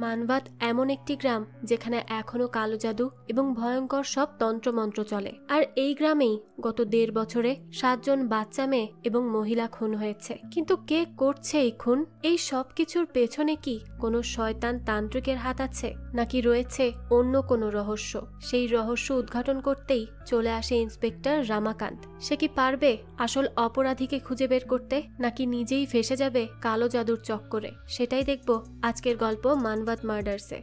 মানবাত এমন একটি গ্রাম যেখানে এখনো কালো জাদু এবং ভয়ঙ্কর সব তন্ত্রমন্ত্র চলে। আর এই গ্রামেই গত 1.5 বছরে 7 জন বাচ্চা মেয়ে এবং মহিলা খুন হয়েছে। কিন্তু কে করছে এই খুন? এই সব কিছুর পেছনে কি কোনো শয়তান তান্ত্রিকের হাত আছে, নাকি রয়েছে অন্য কোনো রহস্য? সেই রহস্য উদ্ঘাটন করতেই চলে আসে ইন্সপেক্টর রামাকান্ত। সে কি পারবে আসল অপরাধীকে খুঁজে বের করতে, নাকি নিজেই ফেসে যাবে কালো জাদুর চক্করে? সেটাই দেখব আজকের গল্প মানবাত মার্ডার্সে।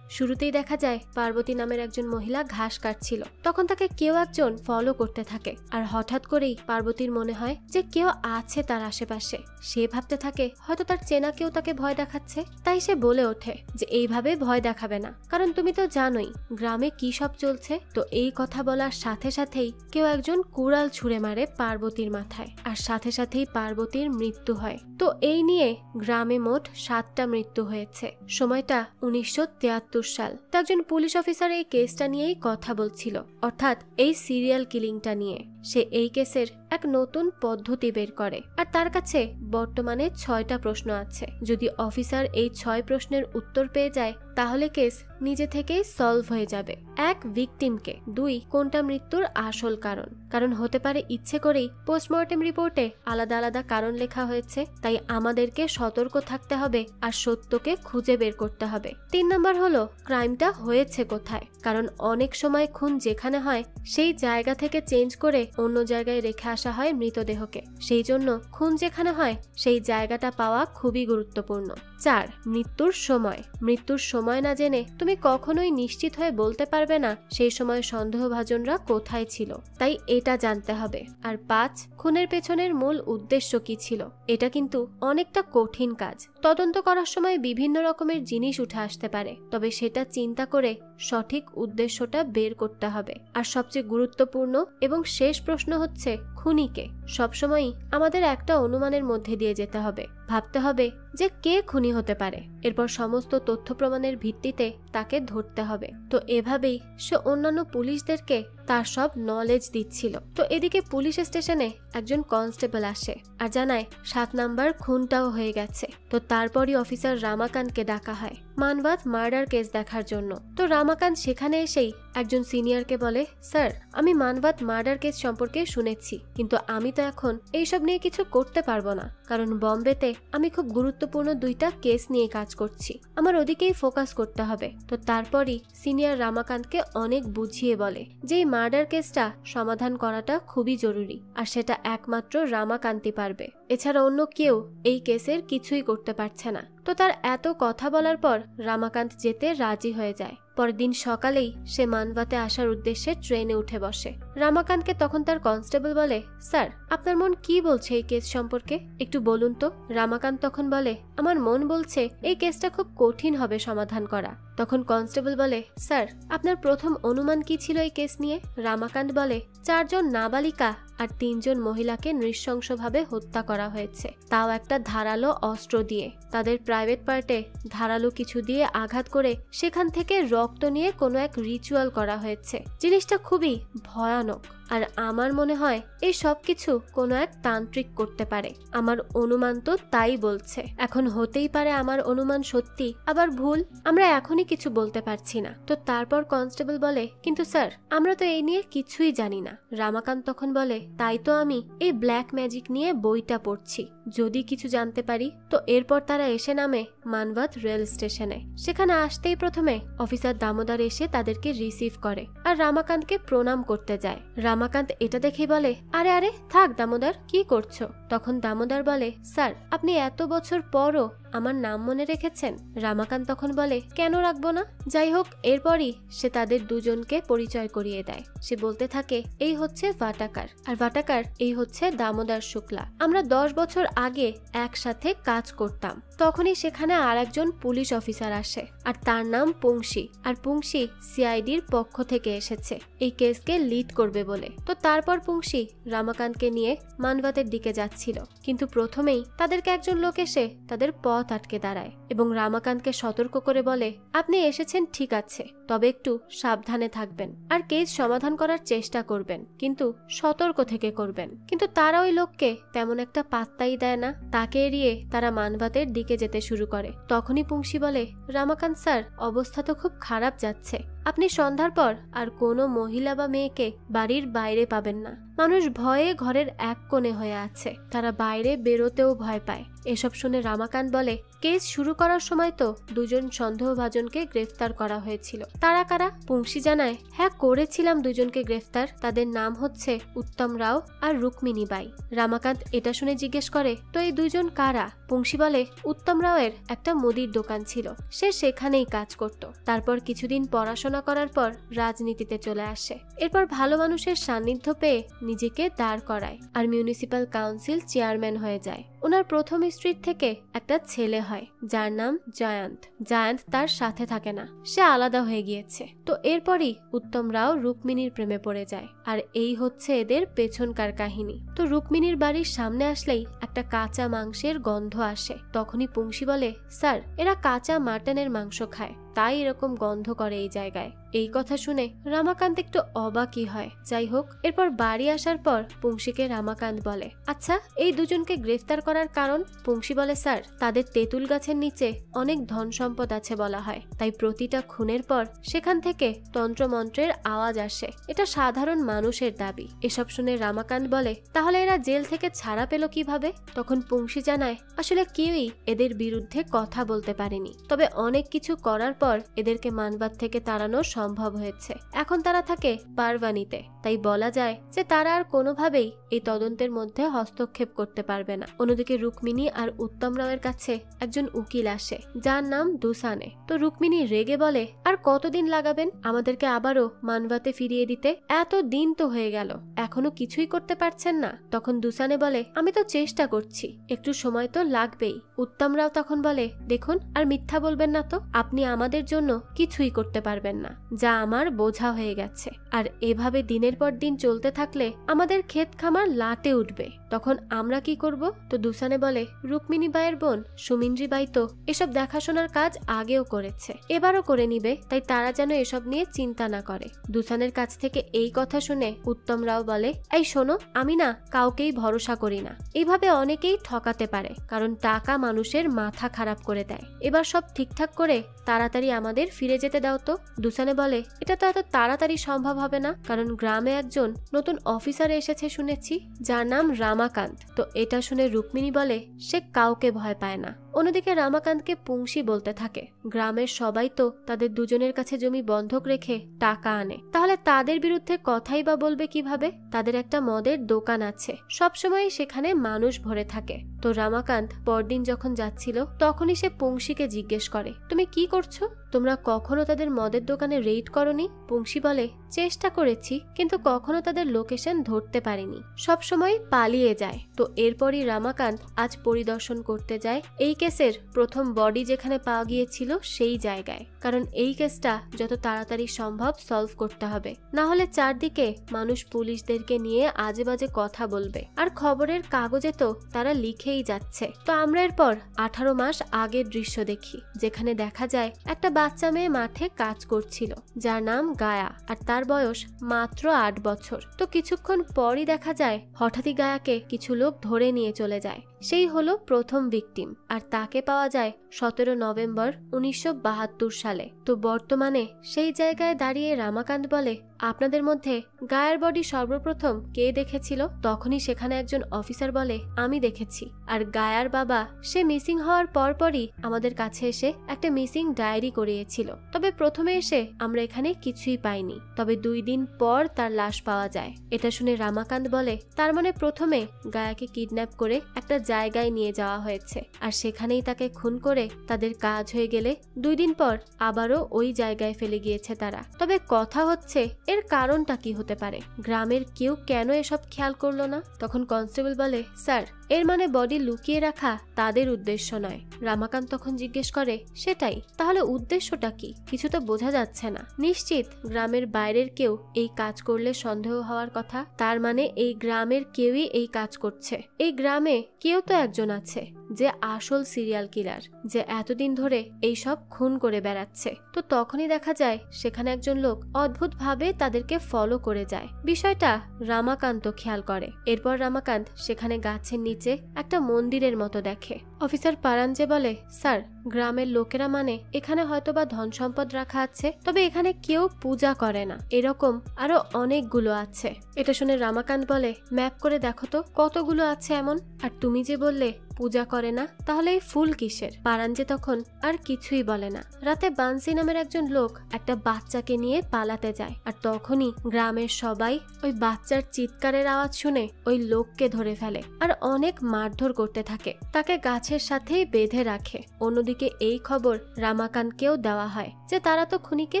শুরুতেই দেখা যায় পার্বতী নামের একজন মহিলা ঘাস কাটছিল। তখন তাকে কেউ একজন ফলো করতে থাকে, আর হঠাৎ করেই পার্বতীর মনে হয় যে কেউ আছে তার আশেপাশে। সে ভাবতে থাকে হয়তো তার চেনা কেউ তাকে ভয় দেখাচ্ছে। তাই সে বলে ওঠে যে এইভাবে ভয় দেখাবে না, কারণ তুমি তো জানোই গ্রামে কি সব চলছে। তো এই কথা বলার সাথে সাথেই কেউ একজন কুড়াল ছুঁড়ে মারে পার্বতীর মাথায়, আর সাথে সাথেই পার্বতীর মৃত্যু হয়। তো এই নিয়ে গ্রামে মোট 7টা মৃত্যু হয়েছে। সময়টা 1973 সাল। তো একজন পুলিশ অফিসার এই কেসটা নিয়েই কথা বলছিল, অর্থাৎ এই সিরিয়াল কিলিংটা নিয়ে। সে এই কেসের এক নতুন পদ্ধতি বের করে, আর তার কাছে বর্তমানে 6টা প্রশ্ন আছে। যদি অফিসার এই 6 প্রশ্নের উত্তর পেয়ে যায় তাহলে কেস নিজে থেকেই সলভ হয়ে যাবে। 1. ভিকটিমকে। 2. কোনটা মৃত্যুর আসল কারণ? কারণ হতে পারে ইচ্ছে করেই পোস্টমর্টেম রিপোর্টে আলাদা আলাদা কারণ লেখা হয়েছে, তাই আমাদেরকে সতর্ক থাকতে হবে আর সত্যকে খুঁজে বের করতে হবে। 3 নাম্বার হলো ক্রাইমটা হয়েছে কোথায়, কারণ অনেক সময় খুন যেখানে হয় সেই জায়গা থেকে চেঞ্জ করে অন্য জায়গায় রেখে আসা হয় মৃতদেহকে। সেই জন্য খুন যেখানে হয় সেই জায়গাটা পাওয়া খুবই গুরুত্বপূর্ণ। 4. মৃত্যুর সময়। মৃত্যুর সময় না জেনে তুমি কখনোই নিশ্চিত হয়ে বলতে পারবে না সেই সময় সন্দেহভাজনরা কোথায় ছিল, তাই এটা জানতে হবে। আর 5. খুনের পেছনের মূল উদ্দেশ্য কি ছিল। এটা কিন্তু অনেকটা কঠিন কাজ। তদন্ত করার সময় বিভিন্ন রকমের জিনিস উঠে আসতে পারে, তবে সেটা চিন্তা করে সঠিক উদ্দেশ্যটা বের করতে হবে। আর সবচেয়ে গুরুত্বপূর্ণ এবং শেষ প্রশ্ন হচ্ছে খুনিকে। সবসময়ই আমাদের একটা অনুমানের মধ্যে দিয়ে যেতে হবে, ভাবতে হবে যে কে খুনি হতে পারে, এরপর সমস্ত তথ্য প্রমাণের ভিত্তিতে তাকে ধরতে হবে। তো এভাবেই সে অন্যান্য পুলিশদেরকে তার সব নলেজ দিচ্ছিল। তো এদিকে পুলিশ স্টেশনে একজন কনস্টেবল আসে আর জানায় 7 নাম্বার খুনটাও হয়ে গেছে। তো তারপরই অফিসার রামাকান্তকে ডাকা হয় মানবাত মার্ডার কেস দেখার জন্য। তো রামাকান্ত সেখানে এসেই একজন সিনিয়রকে বলে, স্যার আমি মানবাত মার্ডার কেস সম্পর্কে শুনেছি, কিন্তু আমি তো এখন এইসব নিয়ে কিছু করতে পারবো না, কারণ বম্বেতে আমি খুব গুরুত্বপূর্ণ 2টা কেস নিয়ে কাজ করছি, আমার ওদিকেই ফোকাস করতে হবে। তো তারপরই সিনিয়র রামাকান্তকে অনেক বুঝিয়ে বলে যে এই মার্ডার কেসটা সমাধান করাটা খুবই জরুরি, আর সেটা একমাত্র রামাকান্তই পারবে। এছাড়া অন্য কেউ এই কেসের কিছুই করতে পারছে না। তো তার এত কথা বলার পর রামাকান্ত যেতে রাজি হয়ে যায়। পরের দিন সকালেই সে মানবাতে আসার উদ্দেশ্যে ট্রেনে উঠে বসে। রামাকান্তকে তখন তার কনস্টেবল বলে, স্যার আপনার মন কি বলছে এই কেস সম্পর্কে, একটু বলুন তো। রামাকান্ত তখন বলে, আমার মন বলছে এই কেসটা খুব কঠিন হবে সমাধান করা। তখন কনস্টেবল বলে, স্যার আপনার প্রথম অনুমান কি ছিল এই কেস নিয়ে? রামাকান্ত বলে, 4 জন নাবালিকা আর 3 জন মহিলাকে নৃশংসভাবে হত্যা করা হয়েছে, তাও একটা ধারালো অস্ত্র দিয়ে। তাদের প্রাইভেট পার্টে ধারালো কিছু দিয়ে আঘাত করে সেখান থেকে রক্ত নিয়ে কোনো এক রিচুয়াল করা হয়েছে। জিনিসটা খুবই ভয়ানক, আর আমার মনে হয় এই সব কিছু কোনো এক তান্ত্রিক করতে পারে। আমার অনুমান তো তাই বলছে। এখন হতেই পারে আমার অনুমান সত্যি আবার ভুল, আমরা এখনই কিছু বলতে পারছি না। তো তারপর কনস্টেবল বলে, কিন্তু স্যার আমরা তো এই নিয়ে কিছুই জানি না। রামাকান্ত তখন বলে, তাই তো আমি এই ব্ল্যাক ম্যাজিক নিয়ে বইটা পড়ছি, যদি কিছু জানতে পারি। তো এরপর তারা এসে নামে মানবাত রেল স্টেশনে। সেখানে আসতেই প্রথমে অফিসার দামোদর এসে তাদেরকে রিসিভ করে আর রামাকান্তকে প্রণাম করতে যায়। রামাকান্ত এটা দেখেই বলে, আরে আরে থাক দামোদর, কি করছো? তখন দামোদর বলে, স্যার আপনি এত বছর পরও আমার নাম মনে রেখেছেন। রামাকান্ত তখন বলে, কেন রাখবো না। যাই হোক, এরপরই সে তাদের দুজনকে পরিচয় করিয়ে দেয়। সে বলতে থাকে, এই হচ্ছে ভাটাকার, আর ভাটাকার এই হচ্ছে দামোদর শুক্লা। আমরা 10 বছর আগে একসাথে কাজ করতাম। তখনই সেখানে আর একজন পুলিশ অফিসার আসে, আর তার নাম পুংসি। আর পুংসি সিআইডির পক্ষ থেকে এসেছে এই কেসকে লিড করবে বলে। তো তারপর পুংসি রামাকান্তকে নিয়ে মানবাতের দিকে যাচ্ছিল, কিন্তু প্রথমেই তাদেরকে একজন লোক এসে তাদের পথ পথ আটকে দাঁড়ায় এবং রামাকান্তকে সতর্ক করে বলে, আপনি এসেছেন ঠিক আছে, তবে একটু সাবধানে থাকবেন আর কেস সমাধান করার চেষ্টা করবেন, কিন্তু সতর্ক থেকে করবেন। কিন্তু তারা ওই লোককে তেমন একটা পাত্তাই দেয় না। তাকে এড়িয়ে তারা মানবাতের দিকে যেতে শুরু করে। তখনই পুংসি বলে, রামাকান্ত স্যার, অবস্থা তো খুব খারাপ যাচ্ছে। আপনি সন্ধ্যার পর আর কোনো মহিলা বা মেয়েকে বাড়ির বাইরে পাবেন না। মানুষ ভয়ে ঘরের এক কোণে হয়ে আছে, তারা বাইরে বেরোতেও ভয় পায়। এসব শুনে রামাকান্ত বলে, কেস শুরু করার সময় তো দুজন সন্দেহভাজনকে গ্রেফতার করা হয়েছিল। তারা কারা? পুংসি জানায়, হ্যাঁ করেছিলাম দুজনকে গ্রেফতার। তাদের নাম হচ্ছে উত্তম রাও আর রুক্মিণী বাই। রামাকান্ত এটা শুনে জিজ্ঞেস করে, তো এই দুজন কারা? পুংসি বলে, উত্তম রাওয়ের একটা মুদির দোকান ছিল, সে সেখানেই কাজ করত। তারপর কিছুদিন পড়াশোনা করার পর রাজনীতিতে চলে আসে। এরপর ভালো মানুষের সান্নিধ্য পেয়ে নিজেকে দাঁড় করায় আর মিউনিসিপ্যাল কাউন্সিল চেয়ারম্যান হয়ে যায়। ওনার প্রথম স্ত্রীর থেকে একটা ছেলে হয় যার নাম জয়ন্ত। জয়ন্ত তার সাথে থাকে না, সে আলাদা হয়ে গিয়েছে। তো এরপরই উত্তম রাও রুক্মিণীর প্রেমে পড়ে যায়, আর এই হচ্ছে এদের পেছনকার কাহিনী। তো রুক্মিণীর বাড়ির সামনে আসলেই একটা কাঁচা মাংসের গন্ধ আসে। তখনই পুংসি বলে, স্যার, এরা কাঁচা মাটনের মাংস খায়, তাই এরকম গন্ধ করে এই জায়গায়। এই কথা শুনে রামাকান্ত একটু অবাকই হয়। যাই হোক, এরপর বাড়ি আসার পর পুংসিকে রামাকান্ত বলে, আচ্ছা, এই দুজনকে গ্রেফতার করার কারণ? পুংসি বলে, স্যার, তাদের তেঁতুল গাছের নিচে অনেক ধন সম্পদ আছে বলা হয়, তাই প্রতিটা খুনের পর সেখান থেকে তন্ত্রমন্ত্রের আওয়াজ আসে। এটা সাধারণ মানুষের দাবি। এসব শুনে রামাকান্ত বলে, তাহলে এরা জেল থেকে ছাড়া পেল কিভাবে? তখন পুংসি জানায়, আসলে কেউই এদের বিরুদ্ধে কথা বলতে পারেনি, তবে অনেক কিছু করার পর এদেরকে মানবাদ থেকে তাড়ানো সম্ভব হয়েছে। এখন তারা থাকে পারভানিতে, তাই বলা যায় যে তারা আর কোনোভাবেই এই তদন্তের মধ্যে হস্তক্ষেপ করতে পারবে না। অন্যদিকে রুক্মিণী আর উত্তম রাওয়ের কাছে একজন উকিল আসে যার নাম দুসানে। তো রুক্মিণী রেগে বলে, আর কতদিন লাগাবেন আমাদেরকে আবারও মানবাতে ফিরিয়ে দিতে? এত দিন তো হয়ে গেল, এখনো কিছুই করতে পারছেন না। তখন দুসানে বলে, আমি তো চেষ্টা করছি, একটু সময় তো লাগবেই। উত্তম রাও তখন বলে, দেখুন, আর মিথ্যা বলবেন না তো, আপনি আমাদের জন্য কিছুই করতে পারবেন না, যা আমার বোঝা হয়ে গেছে। আর এভাবে দিনের পর দিন চলতে থাকলে আমাদের ক্ষেত খামার লাটে উঠবে, তখন আমরা কি করব? তো দুসানে বলে, রুক্মিণী বাইয়ের বোন সুমিন্দ্রি বাই তো এসব দেখাশোনার কাজ আগেও করেছে, এবারও করে নিবে, তাই তারা যেন এসব নিয়ে চিন্তা না করে। দুসানের কাছ থেকে এই কথা শুনে উত্তম রাও বলে, এই শোনো, আমি না কাউকেই ভরসা করি না। এইভাবে অনেকেই ঠকাতে পারে, কারণ টাকা মানুষের মাথা খারাপ করে দেয়। এবার সব ঠিকঠাক করে তাড়াতাড়ি আমাদের ফিরে যেতে দাও তো। দুসানে বলে, এটা তো এত তাড়াতাড়ি সম্ভব হবে না, কারণ গ্রামে একজন নতুন অফিসার এসেছে শুনেছি, যার নাম রামাকান্ত। তো এটা শুনে রুক্মিণী বলে, সে কাউকে ভয় পায় না। অন্যদিকে রামাকান্তকে পুংসি বলতে থাকে, গ্রামের সবাই তো তাদের দুজনের কাছে জমি বন্ধক রেখে টাকা আনে, তাহলে তাদের বিরুদ্ধে কথাই বা বলবে কিভাবে? তাদের একটা মদের দোকান আছে, সবসময় সেখানে মানুষ ভরে থাকে। তো রামাকান্ত পরদিন যখন যাচ্ছিল তখনই সে পুংসিকে জিজ্ঞেস করে, তুমি কি করছো? তোমরা কখনো তাদের মদের দোকানে রেইড করনি? পুংসি বলে, চেষ্টা করেছি, কিন্তু কখনো তাদের লোকেশন ধরতে পারিনি, সবসময় পালিয়ে যায়। তো এরপরই রামাকান্ত আজ পরিদর্শন করতে যায় এই কেসের প্রথম বডি যেখানে পাওয়া গিয়েছিল সেই জায়গায়, কারণ এই কেসটা যত তাড়াতাড়ি সম্ভব সলভ করতে হবে, না হলে চারদিকে মানুষ পুলিশদেরকে নিয়ে আজে বাজে কথা বলবে, আর খবরের কাগজে তো তারা লিখেই যাচ্ছে। তো আমরা এরপর 18 মাস আগের দৃশ্য দেখি, যেখানে দেখা যায় একটা বাচ্চা মেয়ে মাঠে কাজ করছিল যার নাম গায়া, আর তার বয়স মাত্র 8 বছর। তো কিছুক্ষণ পরই দেখা যায় হঠাৎই গায়াকে কিছু লোক ধরে নিয়ে চলে যায়। সেই হলো প্রথম ভিকটিম, আর তাকে পাওয়া যায় 17 নভেম্বর 1972 সালে। তো বর্তমানে সেই জায়গায় দাঁড়িয়ে রামাকান্ত বলে, আপনাদের মধ্যে গায়ার বডি সর্বপ্রথম কে দেখেছিল? তখনই সেখানে একজন অফিসার বলে, আমি দেখেছি। আর গায়ার বাবা সে মিসিং হওয়ার পরপরই আমাদের কাছে এসে একটা মিসিং ডায়েরি করিয়েছিল, তবে প্রথমে এসে আমরা এখানে কিছুই পাইনি, তবে 2 দিন পর তার লাশ পাওয়া যায়। এটা শুনে রামাকান্ত বলে, তার মানে প্রথমে গায়াকে কিডন্যাপ করে একটা জায়গায় নিয়ে যাওয়া হয়েছে, আর সেখানেই তাকে খুন করে তাদের কাজ হয়ে গেলে 2 দিন পর আবারও ওই জায়গায় ফেলে গিয়েছে তারা। তবে কথা হচ্ছে এর কারণটা কি হতে পারে? গ্রামের কেউ কেন এসব খেয়াল করলো না? তখন কনস্টেবল বলে, স্যার, এর মানে বডি লুকিয়ে রাখা তাদের উদ্দেশ্য নয়। রামাকান্ত তখন জিজ্ঞেস করে, সেটাই, তাহলে উদ্দেশ্যটা কি? কিছু তো বোঝা যাচ্ছে না। নিশ্চিত গ্রামের বাইরের কেউ এই কাজ করলে সন্দেহ হওয়ার কথা, তার মানে এই গ্রামের কেউই এই কাজ করছে। এই গ্রামে কেউ তো একজন আছে যে আসল সিরিয়াল কিলার, যে এতদিন ধরে এই সব খুন করে বেড়াচ্ছে। তো তখনই দেখা যায় সেখানে একজন লোক অদ্ভুতভাবে তাদেরকে ফলো করে যায়। বিষয়টা রামাকান্ত খেয়াল করে। এরপর রামাকান্ত সেখানে গাছের নিচে একটা মন্দিরের মতো দেখে। অফিসার পারাঞ্জে বলে, স্যার, গ্রামের লোকেরা মানে এখানে হয়তোবা ধন সম্পদ রাখা আছে, তবে এখানে কেউ পূজা করে না। এরকম আরো অনেকগুলো আছে। এটা শুনে রামাকান্ত বলে, ম্যাপ করে দেখো তো কতগুলো আছে এমন। আর তুমি যে বললে পূজা করে না, তাহলে এই ফুল কিসের? পারাঞ্জে তখন আর কিছুই বলে না। রাতে বানসি নামের একজন লোক একটা বাচ্চাকে নিয়ে পালাতে যায়, আর তখনই গ্রামের সবাই ওই বাচ্চার চিৎকারের আওয়াজ শুনে ওই লোককে ধরে ফেলে আর অনেক মারধর করতে থাকে। তাকে গাছের সাথেই বেঁধে রাখে। অন্যদিকে এই খবর রামাকান্তকেও দেওয়া হয় যে তারা তো খুনিকে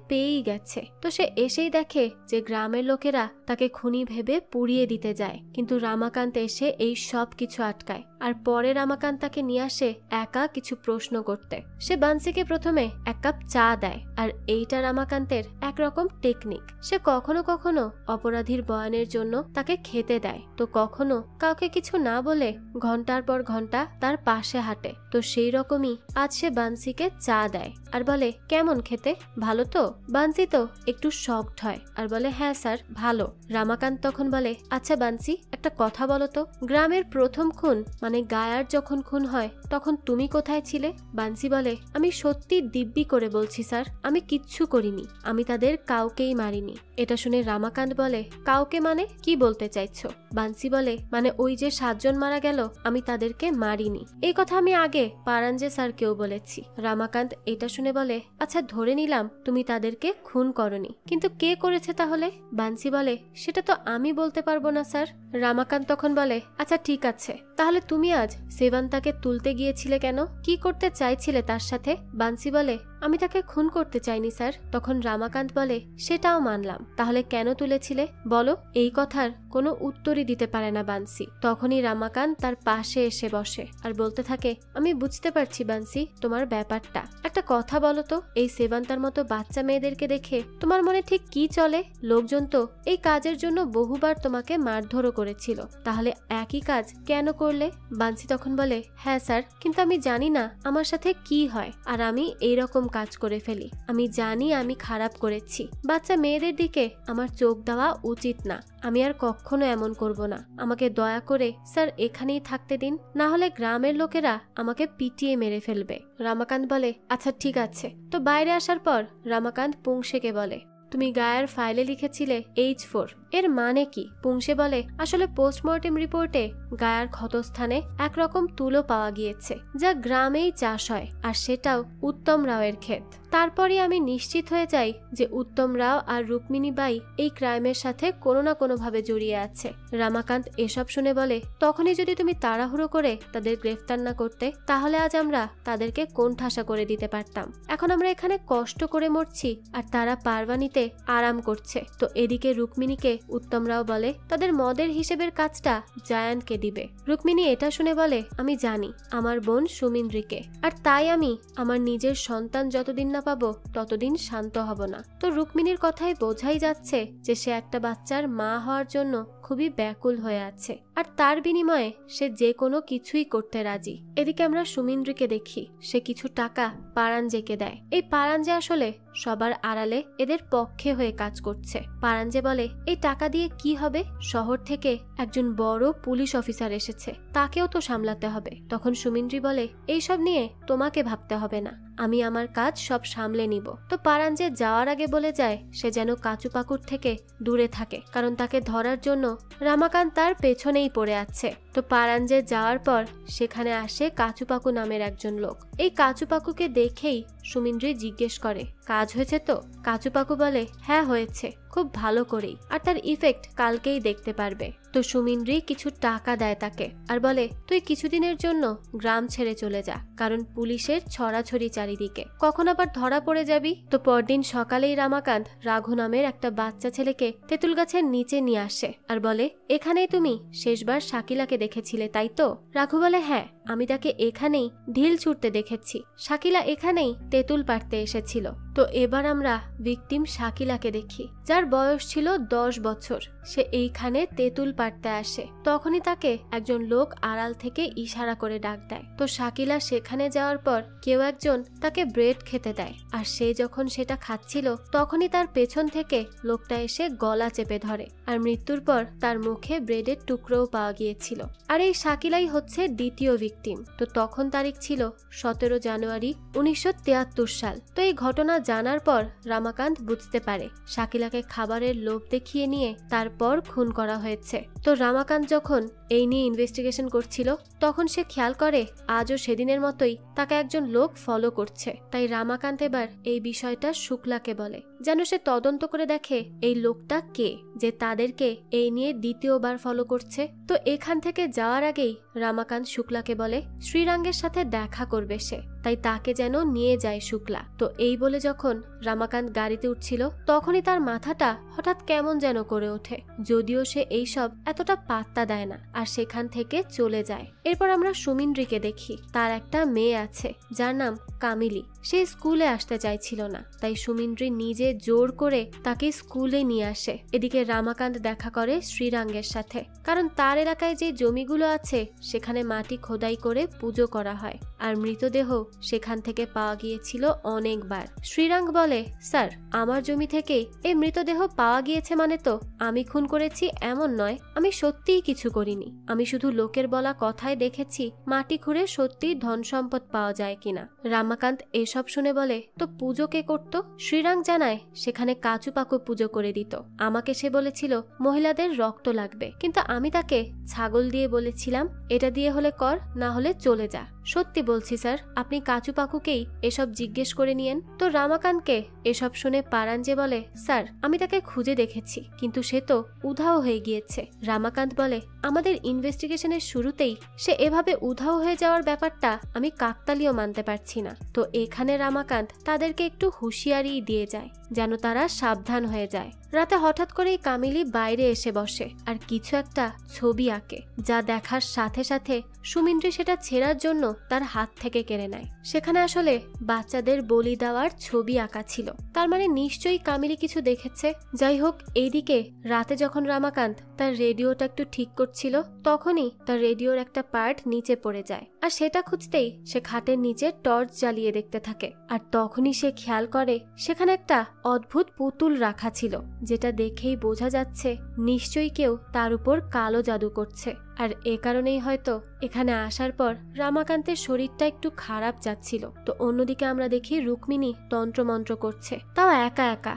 পেয়েই গেছে। তো সে এসেই দেখে যে গ্রামের লোকেরা তাকে খুনি ভেবে পুড়িয়ে দিতে যায়, কিন্তু রামাকান্ত এসে এই সব কিছু আটকায়। আর পরে রামাকান্ত তাকে নিয়ে আসে একা কিছু প্রশ্ন করতে। সে বানসিকে প্রথমে এক কাপ চা দেয়, আর এইটা রামাকান্তের একরকম টেকনিক। সে কখনো কখনো অপরাধীর বয়ানের জন্য তাকে খেতে দেয়, তো কখনো কাউকে কিছু না বলে ঘন্টার পর ঘন্টা তার পাশে হাঁটে। তো সেই রকমই আজ সে বানসিকে চা দেয় আর বলে, কেমন খেতে, ভালো তো? বানসি তো একটু শকড হয় আর বলে, হ্যাঁ স্যার, ভালো। রামাকান্ত তখন বলে, আচ্ছা বানসি, একটা কথা বলো তো, গ্রামের প্রথম খুন মানে গায়ার যখন খুন হয় তখন তুমি কোথায় ছিলে? বানসি বলে, আমি সত্যি দিব্যি করে বলছি স্যার, আমি কিচ্ছু করিনি, আমি তাদের কাউকেই মারিনি। এটা শুনে রামাকান্ত বলে, কাউকে মানে কি বলতে চাইছো? বানসি বলে, মানে ওই যে 7 জন মারা গেল, আমি তাদেরকে মারিনি। এই কথা আমি আগে পারাঞ্জে স্যারকেও বলেছি। রামাকান্ত এটা শুনে বলে, আচ্ছা ধরে নিলাম তুমি তাদেরকে খুন করনি, কিন্তু কে করেছে তাহলে? বানসি বলে, সেটা তো আমি বলতে পারবো না স্যার। রামাকান্ত তখন বলে, আচ্ছা ঠিক আছে, তাহলে তুমি আজ সেভান্তাকে তুলতে গিয়েছিলে কেন? কি করতে চাইছিলে তার সাথে? বানসি বলে, আমি তাকে খুন করতে চাইনি স্যার। তখন রামাকান্ত বলে, সেটাও মানলাম, তাহলে কেন তুলেছিলে বলো? এই কথার কোনো উত্তরই দিতে পারে না বানসি। তখনই রামাকান্ত তার পাশে এসে বসে আর বলতে থাকে, আমি বুঝতে পারছি বানসি তোমার ব্যাপারটা। একটা কথা বলো তো, এই সেভান্তার মতো বাচ্চা মেয়েদেরকে দেখে তোমার মনে ঠিক কি চলে? লোকজন তো এই কাজের জন্য বহুবার তোমাকে মারধরও করেছিল, তাহলে একই কাজ কেন করলে? বানসি তখন বলে, হ্যাঁ স্যার, কিন্তু আমি জানি না আমার সাথে কি হয়, আর আমি এইরকম কাজ করে ফেলি। আমি জানি আমি খারাপ করেছি, বাচ্চা মেয়েদের দিকে আমার চোখ দেওয়া উচিত না। আমি আর কখনো এমন করব না। আমাকে দয়া করে স্যার এখানেই থাকতে দিন, না হলে গ্রামের লোকেরা আমাকে পিটিয়ে মেরে ফেলবে। রামাকান্ত বলে, আচ্ছা ঠিক আছে। তো বাইরে আসার পর রামাকান্ত পুংসেকে বলে, তুমি গায়ের ফাইলে লিখেছিলে H4, এর মানে কি? পুংসে বলে, আসলে পোস্টমর্টেম রিপোর্টে গায়ার ক্ষতস্থানে একরকম তুলো পাওয়া গিয়েছে, যা গ্রামেই চাষ হয়, আর সেটাও উত্তম রাওয়ের ক্ষেত। তারপরই আমি নিশ্চিত হয়ে যাই যে উত্তম রাও আর রুক্মিণী বাই এই ক্রাইমের সাথে কোনো না কোনো ভাবে জড়িয়ে আছে। রামাকান্ত এসব শুনে বলে, তখনই যদি তুমি তাড়াহুড়ো করে তাদের গ্রেফতার না করতে, তাহলে আজ আমরা তাদেরকে কোণঠাসা করে দিতে পারতাম। এখন আমরা এখানে কষ্ট করে মরছি আর তারা পারবানিতে আরাম করছে। তো এদিকে রুক্মিণীকে উত্তম রাও বলে তাদের মদের হিসেবের কাজটা জায়ান্টকে দিবে। রুক্মিণী এটা শুনে বলে, আমি জানি আমার বোন সুমিন্দ্রিকে, আর তাই আমি আমার নিজের সন্তান যতদিন না পাবো ততদিন শান্ত হব না। তো রুক্মিণীর কথাই বোঝাই যাচ্ছে যে সে একটা বাচ্চার মা হওয়ার জন্য খুবই ব্যাকুল হয়ে আছে, আর তার বিনিময়ে সে যে কোনো কিছুই করতে রাজি। এদিকে আমরা সুমিন্দ্রিকে দেখি, সে কিছু টাকা পারাঞ্জেকে দেয়। এই পারাঞ্জে আসলে সবার আড়ালে এদের পক্ষে হয়ে কাজ করছে। পারাঞ্জে বলে, এই টাকা দিয়ে কি হবে? শহর থেকে একজন বড় পুলিশ অফিসার এসেছে, তাকেও তো সামলাতে হবে। তখন সুমিন্দ্রি বলে, এইসব নিয়ে তোমাকে ভাবতে হবে না, আমি আমার কাজ সব সামলে নিব। তো পারাঞ্জে যাওয়ার আগে বলে যায় সে যেন কাচু পাকুর থেকে দূরে থাকে, কারণ তাকে ধরার জন্য রামাকান্ত তার পেছনেই পড়ে আছে। তো পারাঞ্জে যাওয়ার পর সেখানে আসে কাচুপাকু নামের একজন লোক। এই কাচুপাকুকে দেখেই সুমিন্দ্রি জিজ্ঞেস করে, কাজ হয়েছে তো? কাচুপাকু বলে, হ্যাঁ হয়েছে, খুব ভালো করেই, আর তার ইফেক্ট কালকেই দেখতে পারবে। তো সুমিন্দ্রি কিছু টাকা দেয় তাকে আর বলে, তুই কিছুদিনের জন্য গ্রাম ছেড়ে চলে যা, কারণ পুলিশের ছড়াছড়ি চারিদিকে, কখন আবার ধরা পড়ে যাবি। তো পরদিন সকালেই রামাকান্ত রাঘু নামের একটা বাচ্চা ছেলেকে তেঁতুল গাছের নিচে নিয়ে আসে আর বলে, এখানেই তুমি শেষবার শাকিলাকে দেখেছিলে তাই তো? রাঘু বলে, হ্যাঁ, আমি তাকে এখানেই ঢিল ছুটতে দেখেছি, শাকিলা এখানেই তেঁতুল পাড়তে এসেছিল। তো এবার আমরা ভিকটিম শাকিলাকে দেখি, যার বয়স ছিল 10 বছর। সে এইখানে তেঁতুল পাড়তে আসে। তখনই তাকে একজন লোক আড়াল থেকে ইশারা করে ডাক দেয়। তো শাকিলা সেখানে যাওয়ার পর কেউ একজন তাকে ব্রেড খেতে দেয়, আর সে যখন সেটা খাচ্ছিল তখনই তার পেছন থেকে লোকটা এসে গলা চেপে ধরে, আর মৃত্যুর পর তার মুখে ব্রেডের টুকরোও পাওয়া গিয়েছিল। আর এই শাকিলাই হচ্ছে দ্বিতীয় ভিকটিম। তো তখন তারিখ ছিল 17 জানুয়ারি 1973 সাল। তো এই ঘটনা জানার পর রামাকান্ত বুঝতে পারে শাকিলাকে খাবারের লোভ দেখিয়ে নিয়ে তারপর খুন করা হয়েছে। তো রামাকান্ত যখন এই নিয়ে ইনভেস্টিগেশন করছিল তখন সে খেয়াল করে আজও সেদিনের মতোই তাকে একজন লোক ফলো করছে। তাই রামাকান্ত এবার এই বিষয়টা শুক্লাকে বলে, যেন সে তদন্ত করে দেখে এই লোকটা কে, যে তাদেরকে এই নিয়ে দ্বিতীয়বার ফলো করছে। তো এখান থেকে যাওয়ার আগেই রামাকান্ত শুক্লাকে বলে শ্রীরাঙ্গের সাথে দেখা করবে সে, তাই তাকে যেন নিয়ে যায় শুক্লা। তো এই বলে যখন রামাকান্ত গাড়িতে উঠছিল তখনই তার মাথাটা হঠাৎ কেমন যেন করে ওঠে, যদিও সে এইসব এতটা পাত্তা দেয় না আর সেখান থেকে চলে যায়। এরপর আমরা সুমিন্দ্রিকে দেখি। তার একটা মেয়ে আছে যার নাম কামিলি। সে স্কুলে আসতে চাইছিল না, তাই সুমিন্দ্রি নিজে জোর করে তাকে স্কুলে নিয়ে আসে। এদিকে রামাকান্ত দেখা করে শ্রীরাঙ্গের সাথে, কারণ তার এলাকায় যে জমিগুলো আছে সেখানে মাটি খোদাই করে পুজো করা হয়, আর মৃতদেহ সেখান থেকে পাওয়া গিয়েছিল অনেকবার। শ্রীরাঙ্গ বলে, স্যার আমার জমি থেকেই এই মৃতদেহ পাওয়া গিয়েছে মানে তো আমি খুন করেছি এমন নয়। আমি সত্যিই কিছু করিনি, আমি শুধু লোকের বলা কথায় দেখেছি মাটি খুঁড়ে সত্যি ধন সম্পদ পাওয়া যায় কিনা। রামাকান্ত এসব শুনে বলে, তো পুজো কে করতো? শ্রীরাঙ্গ জানায় সেখানে কাচু পাকু পুজো করে দিত। আমাকে সে বলেছিল মহিলাদের রক্ত লাগবে, কিন্তু আমি তাকে ছাগল দিয়ে বলেছিলাম এটা দিয়ে হলে কর, না হলে চলে যা। সত্যি বলছি স্যার, আপনি কাচু পাকুকেই এসব জিজ্ঞেস করে নিয়েন। তো রামাকান্তকে এসব শুনে পারাঞ্জে বলে, স্যার আমি তাকে খুঁজে দেখেছি কিন্তু সে তো উধাও হয়ে গিয়েছে। রামাকান্ত বলে, আমাদের ইনভেস্টিগেশনের শুরুতেই সে এভাবে উধাও হয়ে যাওয়ার ব্যাপারটা আমি কাকতালীয় মানতে পারছি না। তো এখানে রামাকান্ত তাদেরকে একটু হুঁশিয়ারি দিয়ে যায় যেন তারা সাবধান হয়ে যায়। রাতে হঠাৎ করেই কামিলি বাইরে এসে বসে আর কিছু একটা ছবি আঁকে, যা দেখার সাথে সাথে সুমিন্দ্রি সেটা ছেঁড়ার জন্য তার হাত থেকে কেড়ে নেয়। সেখানে আসলে বাচ্চাদের বলি দেওয়ার ছবি আঁকা ছিল। তার মানে নিশ্চয়ই কামিলি কিছু দেখেছে। যাই হোক, এইদিকে রাতে যখন রামাকান্ত তার রেডিওটা একটু ঠিক করছিল তখনই তার রেডিওর একটা পার্ট নিচে পড়ে যায়, আর সেটা খুঁজতেই সে খাটের নিচে টর্চ জ্বালিয়ে দেখতে থাকে। আর তখনই সে খেয়াল করে সেখানে একটা অদ্ভুত পুতুল রাখা ছিল, যেটা দেখেই বোঝা যাচ্ছে নিশ্চয়ই কেউ তার উপর কালো জাদু করছে। আর এ কারণেই হয়তো এখানে আসার পর রামাকান্তের শরীরটা একটু খারাপ যাচ্ছিল। তো অন্যদিকে আমরা দেখি রুক্মিণী তন্ত্রমন্ত্র করছে, তাও একা একা।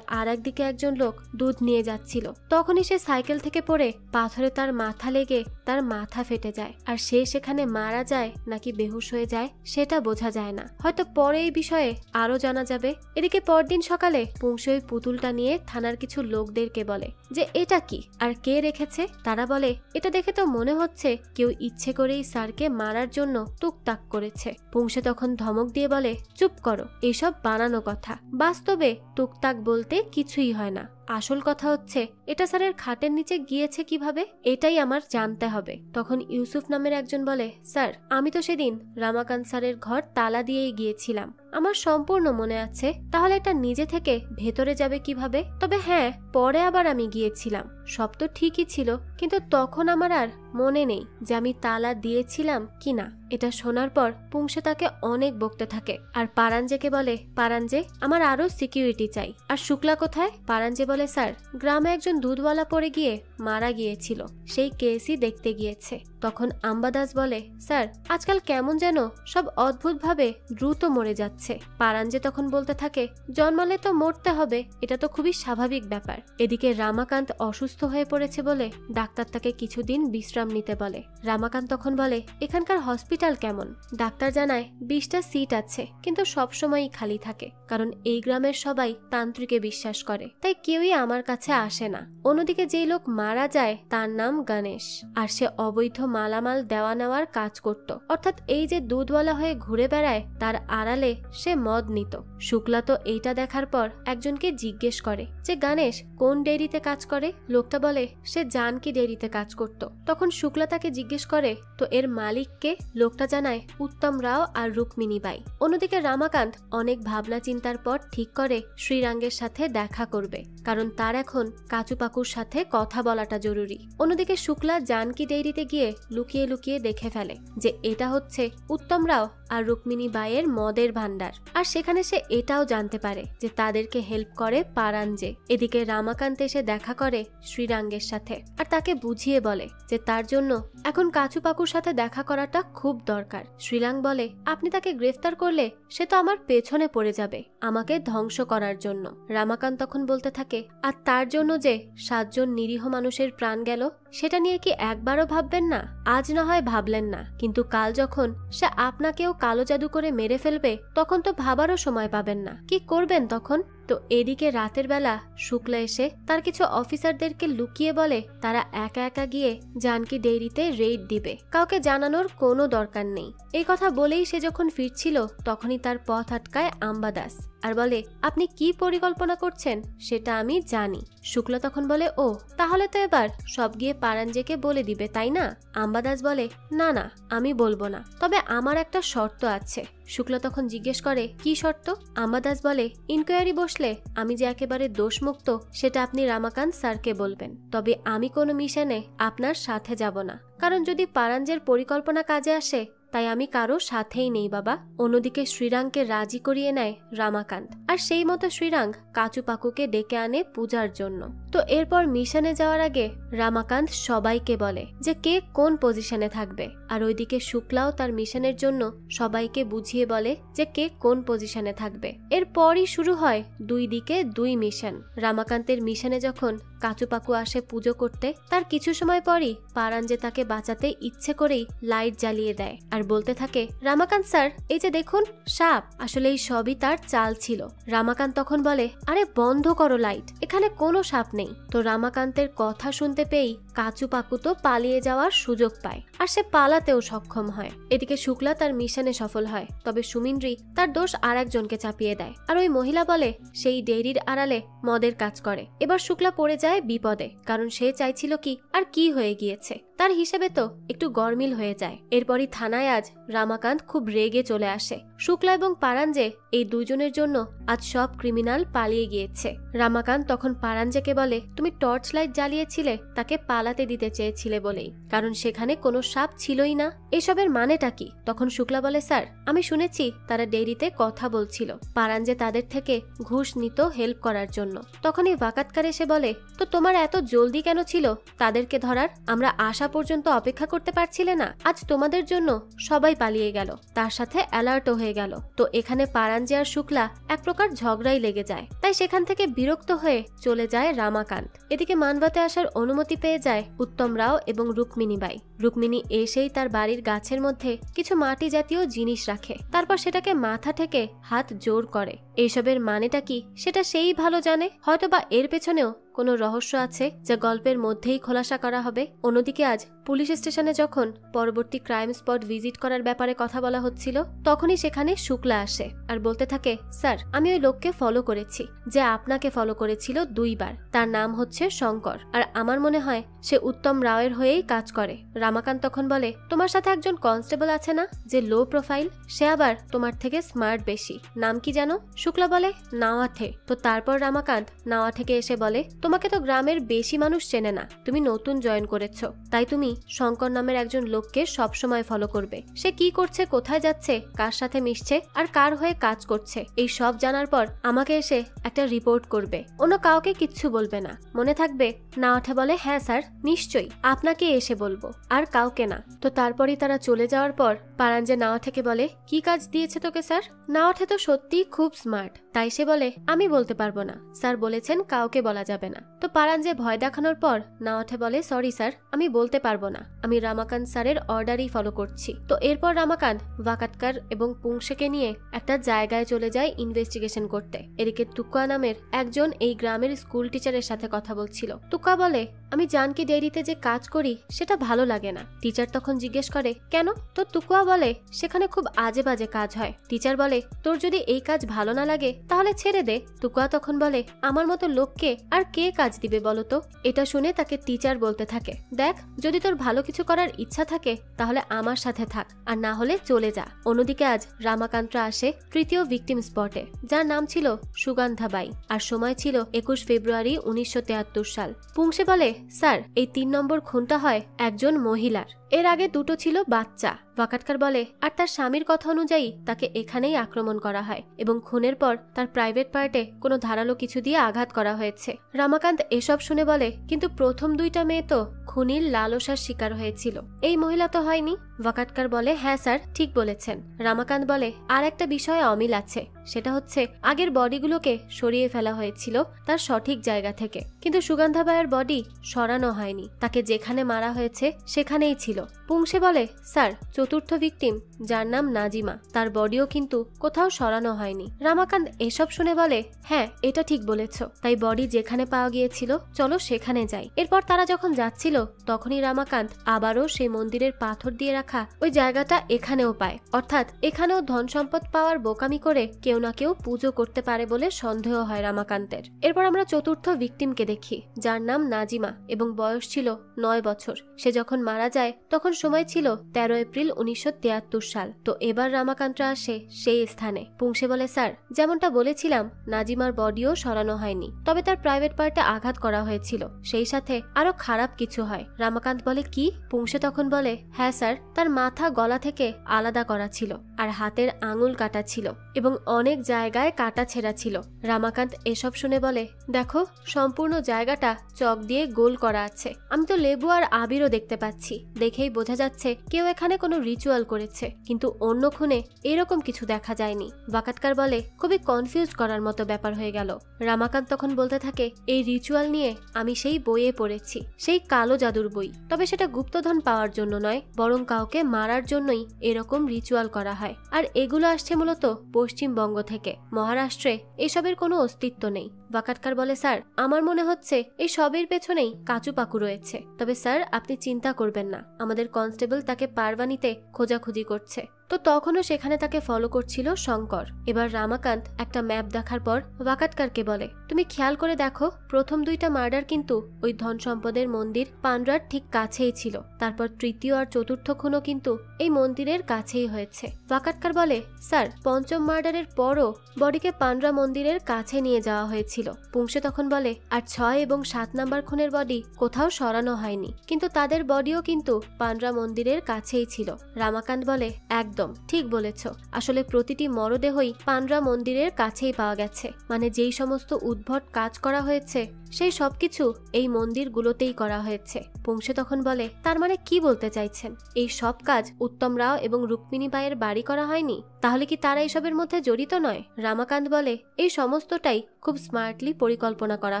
আর একদিকে একজন লোক দুধ নিয়ে যাচ্ছিল। তখনই সে সাইকেল থেকে পড়ে পাথরে তার মাথা লেগে তার মাথা ফেটে যায়, আর সে সেখানে মারা যায় নাকি বেহুশ হয়ে যায় সেটা বোঝা যায় না। হয়তো পরে এই বিষয়ে আরো জানা যাবে। এদিকে পরদিন সকালে পুংসী ওই পুতুলটা নিয়ে থানার কিছু লোকদেরকে বলে যে এটা কি আর কে রেখেছে। তারা বলে, এটা দেখে তো মনে হচ্ছে কেউ ইচ্ছে করেই স্যারকে মারার জন্য টুকটাক করেছে। পুংসী তখন ধমক দিয়ে বলে, চুপ করো, এসব বানানো কথা। বাস্তবে টুকটাক বলতে কিছুই হয় না। আসল কথা হচ্ছে এটা স্যারের খাটের নিচে গিয়েছে কিভাবে, এটাই আমার জানতে হবে। তখন ইউসুফ নামের একজন বলে, স্যার আমি তো সেদিন রামাকান্ত স্যারের ঘর তালা দিয়েই গিয়েছিলাম, আমার সম্পূর্ণ মনে আছে। তাহলে এটা নিজে থেকে ভেতরে যাবে কিভাবে? তবে হ্যাঁ, পরে আবার আমি গিয়েছিলাম, সব তো ঠিকই ছিল, কিন্তু তখন আমার আর মনে নেই যে আমি তালা দিয়েছিলাম কিনা। এটা শোনার পর পুংসী তাকে অনেক বকতে থাকে আর পারাঞ্জেকে বলে, পারাঞ্জে আমার আরো সিকিউরিটি চাই। আর শুক্লা কোথায়? পারাঞ্জে বলে, স্যার গ্রামে একজন দুধওয়ালা পড়ে গিয়ে মারা গিয়েছিল, সেই কেসই দেখতে গিয়েছে। তখন আম্বাদাস বলে, স্যার আজকাল কেমন যেন সব অদ্ভুত ভাবে দ্রুত মরে যাচ্ছে। পারাঞ্জে তখন বলতে থাকে, জন্মালে তো মরতে হবে, এটা তো খুবই স্বাভাবিক ব্যাপার। এদিকে রামাকান্ত অসুস্থ হয়ে পড়েছে বলে ডাক্তার তাকে কিছুদিন বিশ্রাম নিতে বলে। রামাকান্ত তখন বলে, এখানকার হসপিটাল কেমন? ডাক্তার জানায় 20টা সিট আছে, কিন্তু সবসময়ই খালি থাকে, কারণ এই গ্রামের সবাই তান্ত্রিকে বিশ্বাস করে, তাই কেউই আমার কাছে আসে না। অন্যদিকে যেই লোক মারা যায় তার নাম গণেশ, আর সে অবৈধ মালামাল দেওয়া নেওয়ার কাজ করত, অর্থাৎ এই যে দুধওয়ালা হয়ে ঘুরে বেড়ায় তার আড়ালে সে মদ নিত। শুক্লা তো এইটা দেখার পর একজনকে জিজ্ঞেস করে যে গণেশ কোন ডেইরিতে কাজ করে। লোকটা বলে সে জানকি ডেইরিতে কাজ করত। তখন শুক্লা তাকে জিজ্ঞেস করে, তো এর মালিক কে? লোকটা জানায় উত্তম রাও আর রুক্মিণী বাই। অন্যদিকে রামাকান্ত অনেক ভাবনা চিন্তার পর ঠিক করে শ্রীরাঙ্গের সাথে দেখা করবে, কারণ তার এখন কাচুপাকুর সাথে কথা বলাটা জরুরি। অন্যদিকে শুক্লা জানকী ডেইরিতে গিয়ে লুকিয়ে লুকিয়ে দেখে ফেলে যে এটা হচ্ছে উত্তম রাও আর রুক্মিণী বাইয়ের মদের ভান্ডার, আর সেখানে সে এটাও জানতে পারে যে তাদেরকে হেল্প করে পারাঞ্জে। এদিকে রামাকান্ত এসে দেখা করে শ্রীরাঙ্গের সাথে আর তাকে বুঝিয়ে বলে যে তার জন্য এখন কাচুপাকুর সাথে দেখা করাটা খুব দরকার। শ্রীরাং বলে আপনি তাকে গ্রেফতার করলে সে তো আমার পেছনে পড়ে যাবে আমাকে ধ্বংস করার জন্য। রামাকান্ত তখন বলতে থাকে আর তার জন্য যে 7 জন নিরীহ মানুষের প্রাণ গেল সেটা নিয়ে কি একবারও ভাববেন না? আজ না হয় ভাবলেন না, কিন্তু কাল যখন সে আপনাকেও কালো জাদু করে মেরে ফেলবে তখন তো ভাবারও সময় পাবেন না, কি করবেন তখন? তো এদিকে রাতের বেলা শুক্লা এসে তার কিছু অফিসারদেরকে লুকিয়ে বলে তারা একা একা গিয়ে জানকী ডেইরিতে রেইড দিবে, কাউকে জানানোর কোনো দরকার নেই। এই কথা বলেই সে যখন ফিরছিল তখনই তার পথ আটকায় আম্বাদাস আর বলে আপনি কি পরিকল্পনা করছেন সেটা আমি জানি। শুক্লা তখন বলে ও তাহলে তো এবার সব গিয়ে পারাঞ্জেকে বলে দিবে তাই না? আম্বাদাস বলে না না আমি বলবো না, তবে আমার একটা শর্ত আছে। শুক্লা তখন জিজ্ঞেস করে কি শর্ত? আম্বাদাস বলে ইনকোয়ারি বসলে আমি যে একেবারে দোষমুক্ত সেটা আপনি রামাকান্ত স্যারকে বলবেন, তবে আমি কোনো মিশনে আপনার সাথে যাব না, কারণ যদি পারাঞ্জের পরিকল্পনা কাজে আসে তাই আমি কারো সাথেই নেই বাবা। অন্যদিকে শ্রীরাংকে রাজি করিয়ে নেয় রামাকান্ত, আর সেই মতো শ্রীরাং কাচুপাকুকে ডেকে আনে পূজার জন্য। তো এরপর মিশনে যাওয়ার আগে রামাকান্ত সবাইকে বলে যে কে কোন পজিশনে থাকবে, আর ওইদিকে শুক্লাও তার মিশনের জন্য সবাইকে বুঝিয়ে বলে যে কে কোন পজিশনে থাকবে। এরপরই শুরু হয় 2 দিকে 2 মিশন। রামাকান্তের মিশনে যখন কাচুপাকু আসে পুজো করতে, তার কিছু সময় পরই পারাঞ্জে তাকে বাঁচাতে ইচ্ছে করেই লাইট জ্বালিয়ে দেয় আর বলতে থাকে রামাকান্ত স্যার এই যে দেখুন সাপ। আসলে এই সবই তার চাল ছিল। রামাকান্ত তখন বলে আরে বন্ধ করো লাইট, এখানে কোনো সাপ নেই। তো রামাকান্তের কথা শুনতে পেয়েই কাচুপাকু তো পালিয়ে যাওয়ার সুযোগ পায় আর সে পালাতেও সক্ষম হয়। এদিকে শুক্লা তার মিশনে সফল হয়, তবে সুমিন্দ্রি তার দোষ আর একজনকে চাপিয়ে দেয় আর ওই মহিলা বলে সেই ডেইরির আড়ালে মদের কাজ করে। এবার শুক্লা পড়ে যায় বিপদে, কারণ সে চাইছিল কি আর কি হয়ে গিয়েছে, তার হিসেবে তো একটু গরমিল হয়ে যায়। এরপরই থানায় আজ রামাকান্ত খুব রেগে চলে আসে। শুক্লা এবং পারাঞ্জে এই দুজনের জন্য আজ সব ক্রিমিনাল পালিয়ে গিয়েছে। রামাকান্ত তখন পারাঞ্জেকে বলে তুমি টর্চ লাইট জ্বালিয়েছিলে তাকে পালাতে দিতে চেয়েছিলে বলেই, কারণ সেখানে কোনো সাপ ছিলই না। এসবের মানেটা কি? তখন শুক্লা বলে স্যার আমি শুনেছি তারা ডেইরিতে কথা বলছিল, পারাঞ্জে তাদের থেকে ঘুষ নিত হেল্প করার জন্য। তখনই ওয়াকাতকার এসে বলে তো তোমার এত জলদি কেন ছিল তাদেরকে ধরার? আমরা আসা পর্যন্ত অপেক্ষা করতে পারছিলে না? আজ তোমাদের জন্য সবাই পালিয়ে গেল, তার সাথে অ্যালার্টও হয়ে গেল। তো এখানে পারাঞ্জে আর শুক্লা এক প্রকার ঝগড়াই লেগে যায়, তাই সেখান থেকে বিরক্ত হয়ে চলে যায় রামাকান্ত। এদিকে মানবাতে আসার অনুমতি পেয়ে যায় উত্তম রাও এবং রুক্মিণী বাই। রুক্মিণী এসেই তার বাড়ির গাছের মধ্যে কিছু মাটি জাতীয় জিনিস রাখে, তারপর সেটাকে মাথা থেকে হাত জোর করে। এইসবের মানেটা কি সেটা সেই ভালো জানে, হয়তোবা এর পেছনেও কোনো রহস্য আছে যা গল্পের মধ্যেই খোলাসা করা হবে। অন্যদিকে আজ পুলিশ স্টেশনে যখন পরবর্তী ক্রাইম স্পট ভিজিট করার ব্যাপারে কথা বলা হচ্ছিল, তখনই সেখানে শুক্লা আসে আর বলতে থাকে স্যার আমি ওই লোককে ফলো করেছি যে আপনাকে ফলো করেছিল 2 বার। তার নাম হচ্ছে শঙ্কর, আর আমার মনে হয় সে উত্তম রাওয়ের হয়েই কাজ করে। রামাকান্ত তখন বলে তোমার সাথে একজন কনস্টেবল আছে না যে লো প্রোফাইল, সে আবার তোমার থেকে স্মার্ট বেশি, নাম কি জানো? শুক্লা বলে নাওয়াঠে। তো তারপর রামাকান্ত নাওয়াঠেকে এসে বলে তোমাকে তো গ্রামের বেশি মানুষ চেনে না, তুমি নতুন জয়েন করেছো, তাই তুমি শঙ্কর নামের একজন লোককে সবসময় ফলো করবে। সে কি করছে, কোথায় যাচ্ছে, কার সাথে মিশছে আর কার হয়ে কাজ করছে, এই সব জানার পর আমাকে এসে একটা রিপোর্ট করবে, অন্য কাউকে কিচ্ছু বলবে না, মনে থাকবে? নাওয়াঠে বলে হ্যাঁ স্যার নিশ্চয়ই, আপনাকে এসে বলবো, আর কাউকে না। তো তারপরই তারা চলে যাওয়ার পর পারাঞ্জে নাওয়াঠেকে বলে কি কাজ দিয়েছে তোকে স্যার? নাওয়াঠে তো সত্যিই খুব স্মার্ট, তাই সে বলে আমি বলতে পারবো না, স্যার বলেছেন কাউকে বলা যাবে না। তো পারাঞ্জে ভয় দেখানোর পর নাওয়াঠে বলে সরি স্যার আমি বলতে পারবো না, আমি রামাকান্ত স্যারের অর্ডারই ফলো করছি। তো এরপর রামাকান্ত ওয়াকাতকার এবং পুংশেকে নিয়ে একটা জায়গায় চলে যায় ইনভেস্টিগেশন করতে। এদিকে তুকুয়া নামের একজন এই গ্রামের স্কুল টিচারের সাথে কথা বলছিল। তুকুয়া বলে আমি জানকী ডেইরিতে যে কাজ করি সেটা ভালো লাগে না। টিচার তখন জিজ্ঞেস করে কেন? তো তুকুয়া বলে সেখানে খুব আজে বাজে কাজ হয়। টিচার বলে তোর যদি এই কাজ ভালো না লাগে তাহলে ছেড়ে দে। তুকুয়া তখন বলে আমার মতো লোককে আর কে কাজ দিবে বলতো? এটা শুনে তাকে টিচার বলতে থাকে দেখ যদি তোর তোর ভালো কিছু করার ইচ্ছা থাকে তাহলে আমার সাথে থাক, আর না হলে চলে যা। অন্যদিকে আজ রামাকান্তরা আসে তৃতীয় ভিকটিম স্পটে, যার নাম ছিল সুগন্ধা বাই, আর সময় ছিল 21 ফেব্রুয়ারি 1973 সাল। পুংসে বলে, স্যার এই 3 নম্বর খুনটা হয় একজন মহিলার, এর আগে দুটো ছিল বাচ্চা। ওয়াকাটকার বলে, আর তার স্বামীর কথা অনুযায়ী তাকে এখানেই আক্রমণ করা হয় এবং খুনের পর তার প্রাইভেট পার্টে কোনো ধারালো কিছু দিয়ে আঘাত করা হয়েছে। রামাকান্ত এসব শুনে বলে, কিন্তু প্রথম 2টা মেয়ে তো খুনির লালসার শিকার হয়েছিল, এই মহিলা তো হয়নি। ওয়াকাটকার বলে, হ্যাঁ স্যার ঠিক বলেছেন। রামাকান্ত বলে, আর একটা বিষয়ে অমিল আছে, সেটা হচ্ছে আগের বডিগুলোকে সরিয়ে ফেলা হয়েছিল তার সঠিক জায়গা থেকে, কিন্তু সুগন্ধাবাইয়ের বডি সরানো হয়নি, তাকে যেখানে মারা হয়েছে সেখানেই ছিল। পুংসে বলে, স্যার চতুর্থ ভিকটিম যার নাম নাজিমা, তার বডিও কিন্তু কোথাও সরানো হয়নি। রামাকান্ত এসব শুনে বলে, হ্যাঁ এটা ঠিক বলেছ, তাই বডি যেখানে পাওয়া গিয়েছিল চলো সেখানে যাই। এরপর তারা যখন যাচ্ছিল তখনই রামাকান্ত আবারও সেই মন্দিরের পাথর দিয়ে রাখা ওই জায়গাটা এখানেও পায়, অর্থাৎ এখানেও ধন সম্পদ পাওয়ার বোকামি করে কেউ না কেউ পুজো করতে পারে বলে সন্দেহ হয় রামাকান্তের। এরপর আমরা চতুর্থ ভিকটিমকে দেখি, যার নাম নাজিমা এবং বয়স ছিল 9 বছর। সে যখন মারা যায় তখন সময় ছিল 13 এপ্রিল 1973 সাল। তো এবার রামাকান্তরা আসে সেই স্থানে। পুংসে বলে, স্যার যেমনটা বলেছিলাম নাজিমার বডিও সরানো হয়নি, তবে তার প্রাইভেট পার্টে আঘাত করা হয়েছিল, সেই সাথে আরো খারাপ কিছু হয়। রামাকান্ত বলে, কি? পুংসে তখন বলে, হ্যাঁ স্যার, তার মাথা গলা থেকে আলাদা করা ছিল আর হাতের আঙুল কাটা ছিল এবং অনেক জায়গায় কাটা ছেঁড়া ছিল। রামাকান্ত এসব শুনে বলে, দেখো সম্পূর্ণ জায়গাটা চক দিয়ে গোল করা আছে, আমি তো লেবু আর আবিরও দেখতে পাচ্ছি, দেখেই বোঝা যাচ্ছে কেউ এখানে কোনো রিচুয়াল করেছে, কিন্তু অন্য খুনে এরকম কিছু দেখা যায়নি। ওয়াকাটকার বলে, খুবই কনফিউজ করার মতো ব্যাপার হয়ে গেল। রামাকান্ত তখন বলতে থাকে, এই রিচুয়াল নিয়ে আমি সেই বইয়ে পড়েছি, সেই কালো জাদুর বই, তবে সেটা গুপ্তধন পাওয়ার জন্য নয়, বরং কাউকে মারার জন্যই এরকম রিচুয়াল করা হয়, আর এগুলো আসছে মূলত পশ্চিমবঙ্গ থেকে, মহারাষ্ট্রে এসবের কোনো অস্তিত্ব নেই। ওয়াকাটকার বলে, স্যার আমার মনে হচ্ছে এই সবের পেছনেই কাচুপাকু রয়েছে, তবে স্যার আপনি চিন্তা করবেন না, আমাদের কনস্টেবল তাকে পারবানিতে খোঁজাখুঁজি করছে। তো তখনও সেখানে তাকে ফলো করছিল শঙ্কর। এবার রামাকান্ত একটা ম্যাপ দেখার পর ওয়াকাটকারকে বলে, তুমি খেয়াল করে দেখো প্রথম 2টা মার্ডার কিন্তু ওই ধন সম্পদের মন্দির পান্ডার ঠিক কাছেই ছিল, তারপর তৃতীয় আর চতুর্থ খুনও কিন্তু এই মন্দিরের কাছেই হয়েছে। ওয়াকাটকার বলে, স্যার পঞ্চম মার্ডারের পরও বডিকে পান্ডা মন্দিরের কাছে নিয়ে যাওয়া হয়েছিল। পুংসে তখন বলে, আর 6 এবং 7 নাম্বার খুনের বডি কোথাও সরানো হয়নি, কিন্তু তাদের বডিও কিন্তু পান্ডা মন্দিরের কাছেই ছিল। রামাকান্ত বলে, একদম ঠিক বলেছ, আসলে প্রতিটি মরদেহই পান্ডা মন্দিরের কাছেই পাওয়া গেছে, মানে যেই সমস্ত উদ্ভট কাজ করা হয়েছে সেই সবকিছু এই মন্দিরগুলোতেই করা হয়েছে। পুংসে তখন বলে, তার মানে কি বলতে চাইছেন, এই সব কাজ উত্তম রাও এবং রুক্মিণী বাইয়ের বাড়ি করা হয়নি? তাহলে কি তারা এসবের মধ্যে জড়িত নয়? রামাকান্ত বলে, এই সমস্তটাই খুব স্মার্টলি পরিকল্পনা করা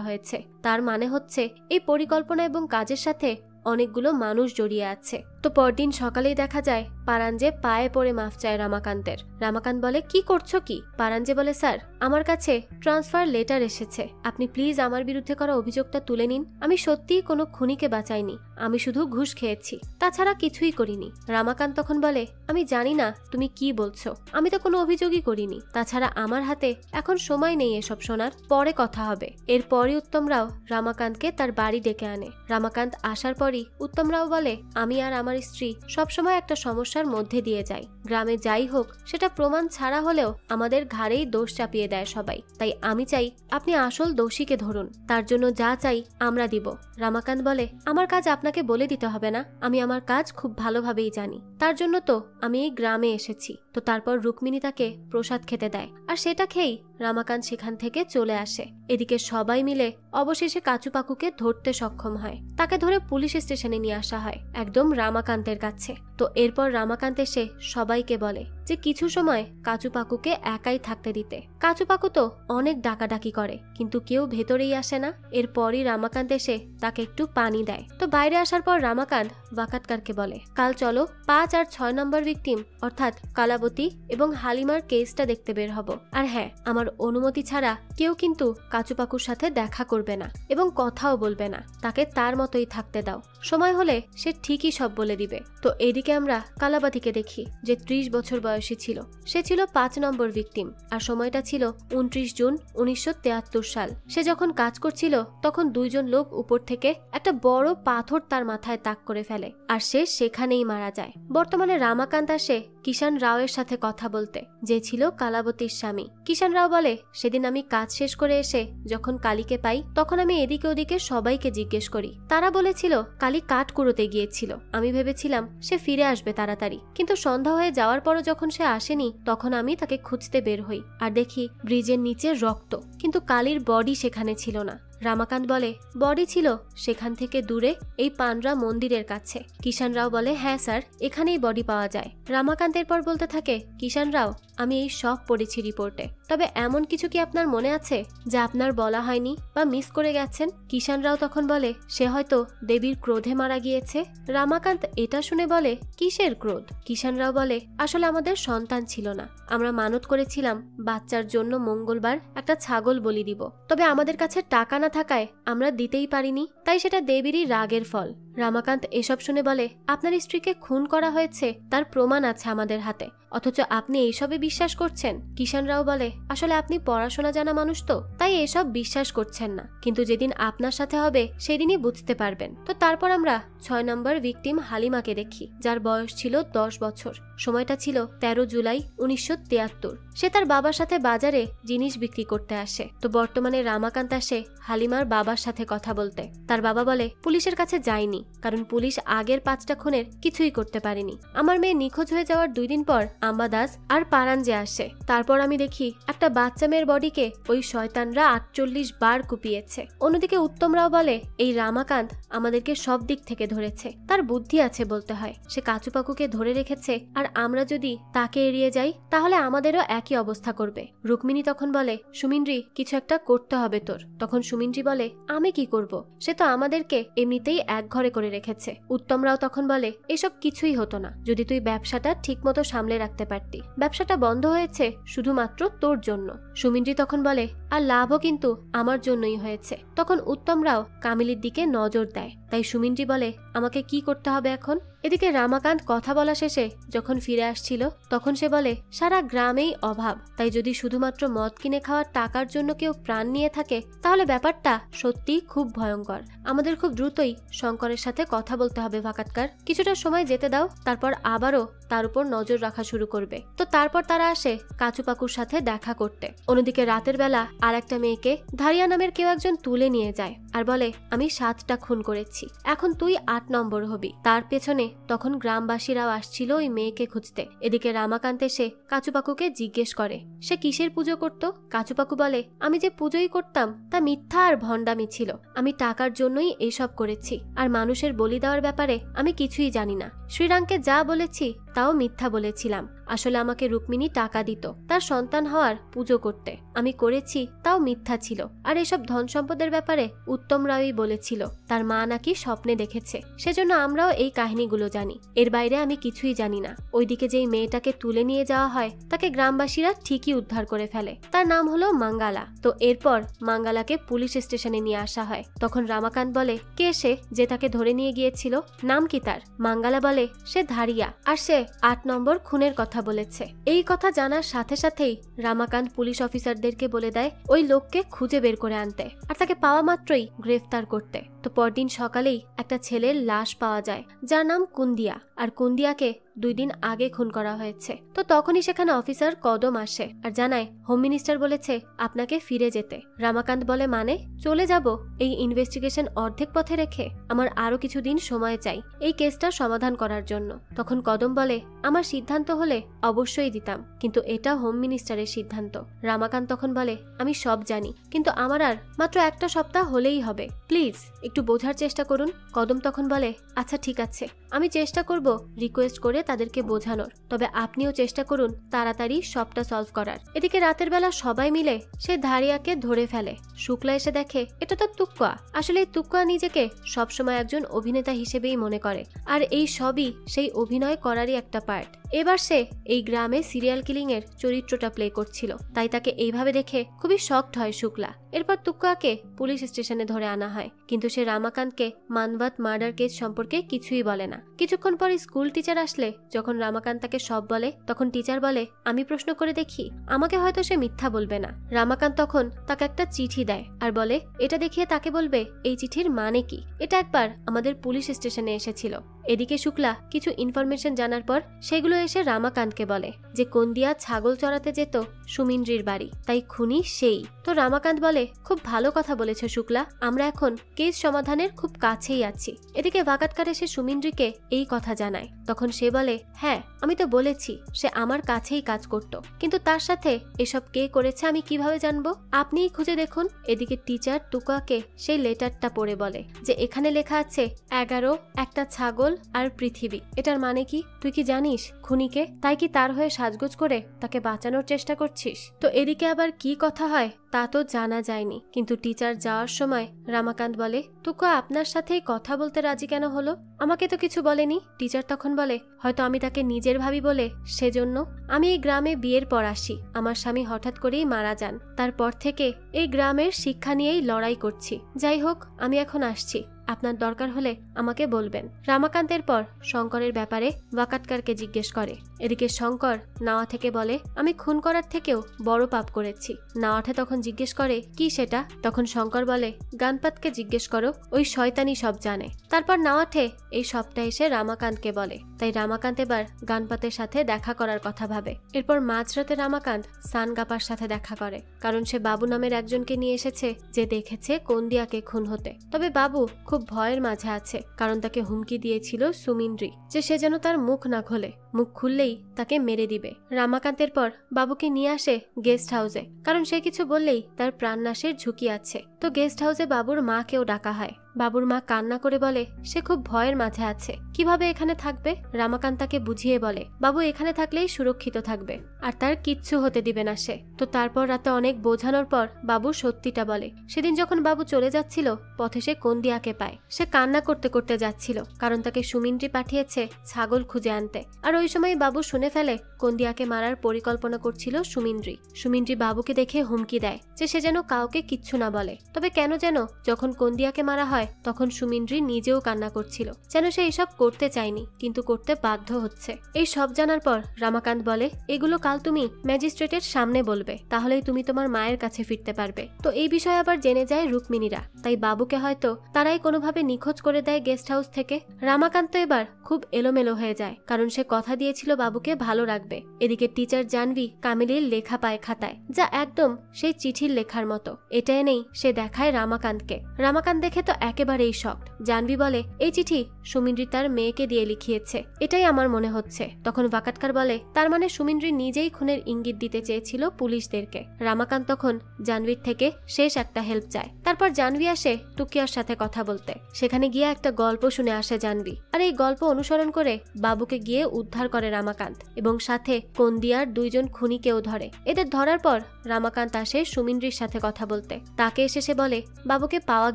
হয়েছে, তার মানে হচ্ছে এই পরিকল্পনা এবং কাজের সাথে অনেকগুলো মানুষ জড়িয়ে আছে। তো পরদিন সকালেই দেখা যায় পারাঞ্জে পায়ে পড়ে মাফ চায় রামাকান্তের। রামাকান্ত বলে, কি করছো কি? পারাঞ্জে বলে, স্যার আমার কাছে ট্রান্সফার লেটার এসেছে, আপনি প্লিজ আমার বিরুদ্ধে করা অভিযোগটা তুলে নিন। আমি সত্যিই কোনো খুনিকে বাঁচাইনি, আমি শুধু ঘুষ খেয়েছি, তাছাড়া কিছুই করিনি। রামাকান্ত তখন বলে, আমি জানি না তুমি কি বলছো, আমি তো কোনো অভিযোগই করিনি, তাছাড়া আমার হাতে এখন সময় নেই এসব শোনার, পরে কথা হবে। এরপরই উত্তম রাও রামাকান্তকে তার বাড়ি ডেকে আনে। রামাকান্ত আসার পরই উত্তম রাও বলে, আমি আর আমার স্ত্রী সবসময় একটা সমস্যার মধ্যে দিয়ে যাই, গ্রামে যাই হোক সেটা প্রমাণ ছাড়া হলেও আমাদের ঘাড়েই দোষ চাপিয়ে দেয় সবাই, তাই আমি চাই আপনি আসল দোষীকে ধরুন, তার জন্য যা চাই আমরা দিব। রামাকান্ত বলে, আমার কাজ আপনাকে বলে দিতে হবে না, আমি আমার কাজ খুব ভালোভাবেই জানি, তার জন্য তো আমি এই গ্রামে এসেছি। তো তারপর রুক্মিণী তাকে প্রসাদ খেতে দেয়, আর সেটা খেয়েই রামাকান্ত সেখান থেকে চলে আসে। এদিকে সবাই মিলে অবশেষে কাচুপাকুকে ধরতে সক্ষম হয়, তাকে ধরে পুলিশ স্টেশনে নিয়ে আসা হয়, একদম রামাকান্তের কাছে। তো এরপর রামাকান্ত এসে সবাইকে বলে যে কিছু সময় কাচুপাকুকে একাই থাকতে দিতে। কাচুপাকু তো অনেক ডাকাডাকি করে, কিন্তু কেউ ভেতরেই আসে না। এরপরই রামাকান্ত এসে তাকে একটু পানি দেয়। তো বাইরে আসার পর রামাকান্ত ওয়াকাটকারকে বলে, কাল চলো 5 আর 6 নম্বর ভিকটিম অর্থাৎ কালাবতী এবং হালিমার কেসটা দেখতে বের হব, আর হ্যাঁ আমার অনুমতি ছাড়া কেউ কিন্তু কাচুপাকুর সাথে দেখা করবে না এবং কথাও বলবে না, তাকে তার মতোই থাকতে দাও, সময় হলে সে ঠিকই সব বলে দিবে। তো এদিকে এদিকে আমরা কালাবাতিকে দেখি, যে 30 বছর বয়সী ছিল। সে ছিল 5 নম্বর ভিকটিম, আর সময়টা ছিল 29 জুন 1973 সাল। সে যখন কাজ করছিল তখন 2 জন লোক উপর থেকে একটা বড় পাথর তার মাথায় তাক করে ফেলে, আর সে সেখানেই মারা যায়। বর্তমানে রামাকান্ত আসে কিষান রাওয়ের সাথে কথা বলতে, যে ছিল কালাবতীর স্বামী। কিষান রাও বলে, সেদিন আমি কাজ শেষ করে এসে যখন কালীকে পাই তখন আমি এদিকে ওদিকে সবাইকে জিজ্ঞেস করি। তারা বলেছিল কালী কাঠ কুড়োতে গিয়েছিল। আমি ভেবেছিলাম সে ফিরে আসবে তাড়াতাড়ি, কিন্তু সন্ধ্যা হয়ে যাওয়ার পরও যখন সে আসেনি তখন আমি তাকে খুঁজতে বের হই, আর দেখি ব্রিজের নিচে রক্ত, কিন্তু কালীর বডি সেখানে ছিল না। রামাকান্ত বলে, বডি ছিল সেখান থেকে দূরে এই পানরা মন্দিরের কাছে। কিষান রাও বলে, হ্যাঁ স্যার, এখানেই বডি পাওয়া যায়। রামাকান্ত এরপর বলতে থাকে, কিষান রাও, আমি এই সব পড়েছি রিপোর্টে, তবে এমন কিছু কি আপনার মনে আছে যা আপনার বলা হয়নি বা মিস করে গেছেন? কিষান রাও তখন বলে, সে হয়তো দেবীর ক্রোধে মারা গিয়েছে। রামাকান্ত এটা শুনে বলে, কিসের ক্রোধ? কিষান রাও বলে, আসলে আমাদের সন্তান ছিল না, আমরা মানত করেছিলাম বাচ্চার জন্য মঙ্গলবার একটা ছাগল বলি দিব, তবে আমাদের কাছে টাকা না থাকায় আমরা দিতেই পারিনি, তাই সেটা দেবীরই রাগের ফল। রামাকান্ত এসব শুনে বলে, আপনার স্ত্রীকে খুন করা হয়েছে তার প্রমাণ আছে আমাদের হাতে, অথচ আপনি এইসবে বিশ্বাস করছেন? কিষান রাও বলে, আসলে আপনি পড়াশোনা জানা মানুষ তো, তাই এসব বিশ্বাস করছেন না, কিন্তু যেদিন আপনার সাথে হবে সেদিনই বুঝতে পারবেন। তো তারপর আমরা 6 নম্বর ভিকটিম হালিমাকে দেখি, যার বয়স ছিল 10 বছর। সময়টা ছিল 13 জুলাই 1973। সে তার বাবার সাথে বাজারে জিনিস বিক্রি করতে আসে। তো বর্তমানে রামাকান্ত আসে হালিমার বাবার সাথে কথা বলতে। তার বাবা বলে, পুলিশের কাছে যায়নি, কারণ পুলিশ আগের 5টা খুনের কিছুই করতে পারেনি। আমার মেয়ে নিখোঁজ হয়ে যাওয়ার 2 দিন পর আম্বা দাস আর পারাঞ্জে আসে। তারপর আমি দেখি একটা বাচ্চা মেয়ের বডিকে ওই শয়তানরা 48 বার কুপিয়েছে। অন্যদিকে উত্তমরাও বলে, এই রামাকান্ত আমাদেরকে সব দিক থেকে ধরেছে, তার বুদ্ধি আছে বলতে হয়। সে কাচুপাকুকে ধরে রেখেছে, আর আমরা যদি তাকে এড়িয়ে যাই তাহলে আমাদেরও একই অবস্থা করবে। রুক্মিণী তখন বলে, সুমিন্দ্রি, কিছু একটা করতে হবে তোর। তখন সুমিন্দ্রি বলে, আমি কি করব? সে তো আমাদেরকে এমনিতেই এক ঘরে করে রেখেছে। উত্তমরাও তখন বলে, এসব কিছুই হতো না যদি তুই ব্যবসাটা ঠিক মতো সামলে রাখতে পারতি। ব্যবসাটা বন্ধ হয়েছে শুধুমাত্র তোর জন্য। সুমিন্দ্রি তখন বলে, আর লাভও কিন্তু আমার জন্যই হয়েছে। তখন উত্তমরাও কামিলীর দিকে নজর দেয়। তাই সুমিন্দ্রি বলে, আমাকে কি করতে হবে এখন? এদিকে রামাকান্ত কথা বলা শেষে যখন ফিরে আসছিল তখন সে বলে, সারা গ্রামেই অভাব, তাই যদি শুধুমাত্র মদ কিনে খাওয়ার টাকার জন্য কেউ প্রাণ নিয়ে থাকে তাহলে ব্যাপারটা সত্যিই খুব ভয়ঙ্কর। আমাদের খুব দ্রুতই শঙ্করের সাথে কথা বলতে হবে ভাকাতকার, কিছুটা সময় যেতে দাও, তারপর আবারও তার উপর নজর রাখা শুরু করবে। তো তারপর তারা আসে কাচুপাকুর সাথে দেখা করতে। অন্যদিকে রাতের বেলা আর একটা মেয়েকে ধারিয়া নামের কেউ একজন তুলে নিয়ে যায় আর বলে, আমি 7টা খুন করেছি, এখন তুই 8 নম্বর হবি। তার পেছনে তখন গ্রামবাসীরাও আসছিল ওই মেয়েকে খুঁজতে। এদিকে রামাকান্ত এসে কাচুপাকুকে জিজ্ঞেস করে, সে কিসের পুজো করত? কাচুপাকু বলে, আমি যে পুজোই করতাম তা মিথ্যা আর ভণ্ডামি ছিল, আমি টাকার জন্যই এসব করেছি, আর মানুষের বলি দেওয়ার ব্যাপারে আমি কিছুই জানি না। শ্রীরামকে যা বলেছি তাও মিথ্যা বলেছিলাম, আসলে আমাকে রুক্মিণী টাকা দিত তার সন্তান হওয়ার পুজো করতে, আমি করেছি তাও মিথ্যা ছিল। আর এসব ধন সম্পদের ব্যাপারে উত্তম রাওই বলেছিল তার মা নাকি স্বপ্নে দেখেছে, সেজন্য আমরাও এই কাহিনীগুলো জানি, এর বাইরে আমি কিছুই জানি না। ওইদিকে যেই মেয়েটাকে তুলে নিয়ে যাওয়া হয় তাকে গ্রামবাসীরা ঠিকই উদ্ধার করে ফেলে, তার নাম হলো মাঙ্গালা। তো এরপর মাঙ্গালাকে পুলিশ স্টেশনে নিয়ে আসা হয়। তখন রামাকান্ত বলে, কে সে যে তাকে ধরে নিয়ে গিয়েছিল, নাম কি তার? মাঙ্গালা বলে, সে ধারিয়া, আর সে 8 নম্বর খুনের কথা বলেছে। এই কথা জানার সাথে সাথেই রামাকান্ত পুলিশ অফিসারদেরকে বলে দেয় ওই লোককে খুঁজে বের করে আনতে, আর তাকে পাওয়া মাত্রই গ্রেফতার করতে। তো পরদিন সকালেই একটা ছেলের লাশ পাওয়া যায় যার নাম কুন্দিয়া, আর কুন্দিয়াকে 2 দিন আগে খুন করা হয়েছে। তো তখনই সেখানে অফিসার কদম আসে আর জানায় হোম মিনিস্টার বলেছে আপনাকে ফিরে যেতে। রামাকান্ত বলে, মানে চলে যাব? এই ইনভেস্টিগেশন অর্ধেক পথে রেখে আমার আরো কিছুদিন সময় চাই এই কেসটা সমাধান করার জন্য। তখন কদম বলে, আমার সিদ্ধান্ত হলে অবশ্যই দিতাম, কিন্তু এটা হোম মিনিস্টারের সিদ্ধান্ত। রামাকান্ত তখন বলে, আমি সব জানি, কিন্তু আমার আর মাত্র 1টা সপ্তাহ হলেই হবে, প্লিজ একটু বোঝার চেষ্টা করুন। কদম তখন বলে, আচ্ছা ঠিক আছে, আমি চেষ্টা করব রিকোয়েস্ট করে তাদেরকে বোঝানোর, তবে আপনিও চেষ্টা করুন তাড়াতাড়ি সবটা সলভ করার। এদিকে রাতের বেলা সবাই মিলে সে ধারিয়াকে ধরে ফেলে শুক্লা এসে দেখে এটা তো তুক্কা। আসলে তুক্কা নিজেকে সবসময় একজন অভিনেতা হিসেবেই মনে করে, আর এই সবই সেই অভিনয় করারই একটা পার্ট। এবার সে এই গ্রামে সিরিয়াল কিলিং এর চরিত্রটা প্লে করছিল, তাই তাকে এইভাবে দেখে খুবই শকড হয় শুক্লা। এরপর তুক্কাকে পুলিশ স্টেশনে ধরে আনা হয়, কিন্তু সে রামাকান্তকে মানবাত মার্ডার কেস সম্পর্কে কিছুই বলে না। কিছুক্ষণ পরে স্কুল টিচার আসলে যখন রামাকান্ত তাকে সব বলে, তখন টিচার বলে আমি প্রশ্ন করে দেখি, আমাকে হয়তো সে মিথ্যা বলবে না। রামাকান্ত তখন তাকে একটা চিঠি দেয় আর বলে এটা দেখিয়ে তাকে বলবে এই চিঠির মানে কি, এটা একবার আমাদের পুলিশ স্টেশনে এসেছিল। এদিকে শুক্লা কিছু ইনফরমেশন জানার পর সেগুলো এসে রামাকান্তকে বলে যে কোন্দিয়া ছাগল চড়াতে যেত সুমিন্দ্রির বাড়ি, তাই খুনি সেই। তো রামাকান্ত বলে খুব ভালো কথা বলেছ শুক্লা, আমরা এখন কেস সমাধানের খুব কাছেই আছি। এদিকে ভাকাতকার এসে সুমিন্দ্রিকে এই কথা জানায়, তখন সে বলে হ্যাঁ আমি তো বলেছি সে আমার কাছেই কাজ করত, কিন্তু তার সাথে এসব কে করেছে আমি কিভাবে জানবো, আপনিই খুঁজে দেখুন। এদিকে টিচার তুকাকে সেই লেটারটা পড়ে বলে যে এখানে লেখা আছে 11, একটা ছাগল আর পৃথিবী। এটার মানে কি তুই কি জানিস খুনিকে? তাই কি তার হয়ে সাজগোজ করে তাকে বাঁচানোর চেষ্টা করছিস? তো এদিকে আবার কি কথা হয় তা তো জানা যায়নি, কিন্তু টিচার যাওয়ার সময় রামাকান্ত বলে তুকা আপনার সাথেই কথা বলতে রাজি কেন হলো, আমাকে তো কিছু বলেনি। টিচার তখন বলে হয়তো আমি তাকে নিজের ভাবি বলে সেজন্য। আমি এই গ্রামে বিয়ের পর আসি, আমার স্বামী হঠাৎ করেই মারা যান, তারপর থেকে এই গ্রামের শিক্ষা নিয়েই লড়াই করছি। যাই হোক আমি এখন আসছি, আপনার দরকার হলে আমাকে বলবেন। রামাকান্তের পর শঙ্করের ব্যাপারে ভাকাতকারকে জিজ্ঞেস করে। এদিকে শঙ্কর নাওয়া থেকে বলে আমি খুন করার থেকেও বড় পাপ করেছি। নাওয়াঠে তখন জিজ্ঞেস করে কি সেটা? তখন শঙ্কর বলে গানপাতকে জিজ্ঞেস করো, ওই শয়তানি সব জানে। তারপর নাওয়াঠে এই সবটা এসে রামাকান্তকে বলে, তাই রামাকান্ত এবার গানপাতের সাথে দেখা করার কথা ভাবে। এরপর মাঝরাতে রামাকান্ত সানগাপার সাথে দেখা করে, কারণ সে বাবু নামের একজনকে নিয়ে এসেছে যে দেখেছে কোন্দিয়াকে খুন হতে। তবে বাবু খুব ভয়ের মাঝে আছে, কারণ তাকে হুমকি দিয়েছিল সুমিন্দ্রি যে সে যেন তার মুখ না খোলে, মুখ খুললেই তাকে মেরে দিবে। রামাকান্তের পর বাবুকে নিয়ে আসে গেস্ট হাউসে, কারণ সে কিছু বললেই তার প্রাণনাশের ঝুঁকি আছে। তো গেস্ট হাউসে বাবুর মাকেও ডাকা হয়। বাবুর মা কান্না করে বলে সে খুব ভয়ের মাঝে আছে, কিভাবে এখানে থাকবে। রামাকান্ত তাকে বুঝিয়ে বলে বাবু এখানে থাকলেই সুরক্ষিত থাকবে, আর তার কিচ্ছু হতে দিবে না সে। তো তারপর রাতে অনেক বোঝানোর পর বাবু সত্যিটা বলে। সেদিন যখন বাবু চলে যাচ্ছিল পথে সে কোন্দিয়াকে পায়। সে কান্না করতে করতে যাচ্ছিল, কারণ তাকে সুমিন্দ্রি পাঠিয়েছে ছাগল খুঁজে আনতে। আর ওই সময় বাবু শুনে ফেলে কোন্দিয়াকে মারার পরিকল্পনা করছিল সুমিন্দ্রি। সুমিন্দ্রি বাবুকে দেখে হুমকি দেয় যে সে যেন কাউকে কিচ্ছু না বলে। তবে কেন যেন যখন কোন্দিয়াকে মারা হয় তখন সুমিন্দ্রি নিজেও কান্না করছিল, যেন সে এসব করতে চায়নি কিন্তু করতে বাধ্য হচ্ছে। এই সব জানার পর রামাকান্ত বলে এগুলো কাল তুমি ম্যাজিস্ট্রেটের সামনে বলবে, তাহলেই তুমি তোমার মায়ের কাছে ফিরতে পারবে। তো এই বিষয়ে আবার জেনে যায় রুক্মিণীরা, তাই বাবুকে হয়তো তারাই কোনোভাবে নিখোঁজ করে দেয় গেস্ট হাউস থেকে। রামাকান্ত এবার খুব এলোমেলো হয়ে যায়, কারণ সে কথা দিয়েছিল বাবুকে ভালো রাখবে। এদিকে টিচার জানভি কামিলীর লেখা পায় খাতায়, যা একদম সেই চিঠির লেখার মতো। এটা এনেই সে দেখায় রামাকান্তকে। রামাকান্ত দেখে তো একেবারেই শকড। জানভি বলে এই চিঠি সুমিন্দ্রি তার মেয়েকে দিয়ে লিখিয়েছে, এটাই আমার মনে হচ্ছে। তখন ভাকাতকার বলে তার মানে সুমিন্দ্রি নিজেই খুনের ইঙ্গিত দিতে চেয়েছিল পুলিশদেরকে। রামাকান্ত তখন জানভির থেকে শেষ একটা হেল্প চায়। তারপর জানভি আসে টুকিয়ার সাথে কথা বলতে। সেখানে গিয়ে একটা গল্প শুনে আসে জানভি, আর এই গল্প অনুসরণ করে বাবুকে গিয়ে উদ্ধার করে রামাকান্ত, এবং সাথে কোন্দিয়ার 2 জন খুনিকেও ধরে। এদের ধরার পর রামাকান্ত আসে সুমিন্দ্রির সাথে কথা বলতে। তাকে এসে সে বলে বাবুকে পাওয়া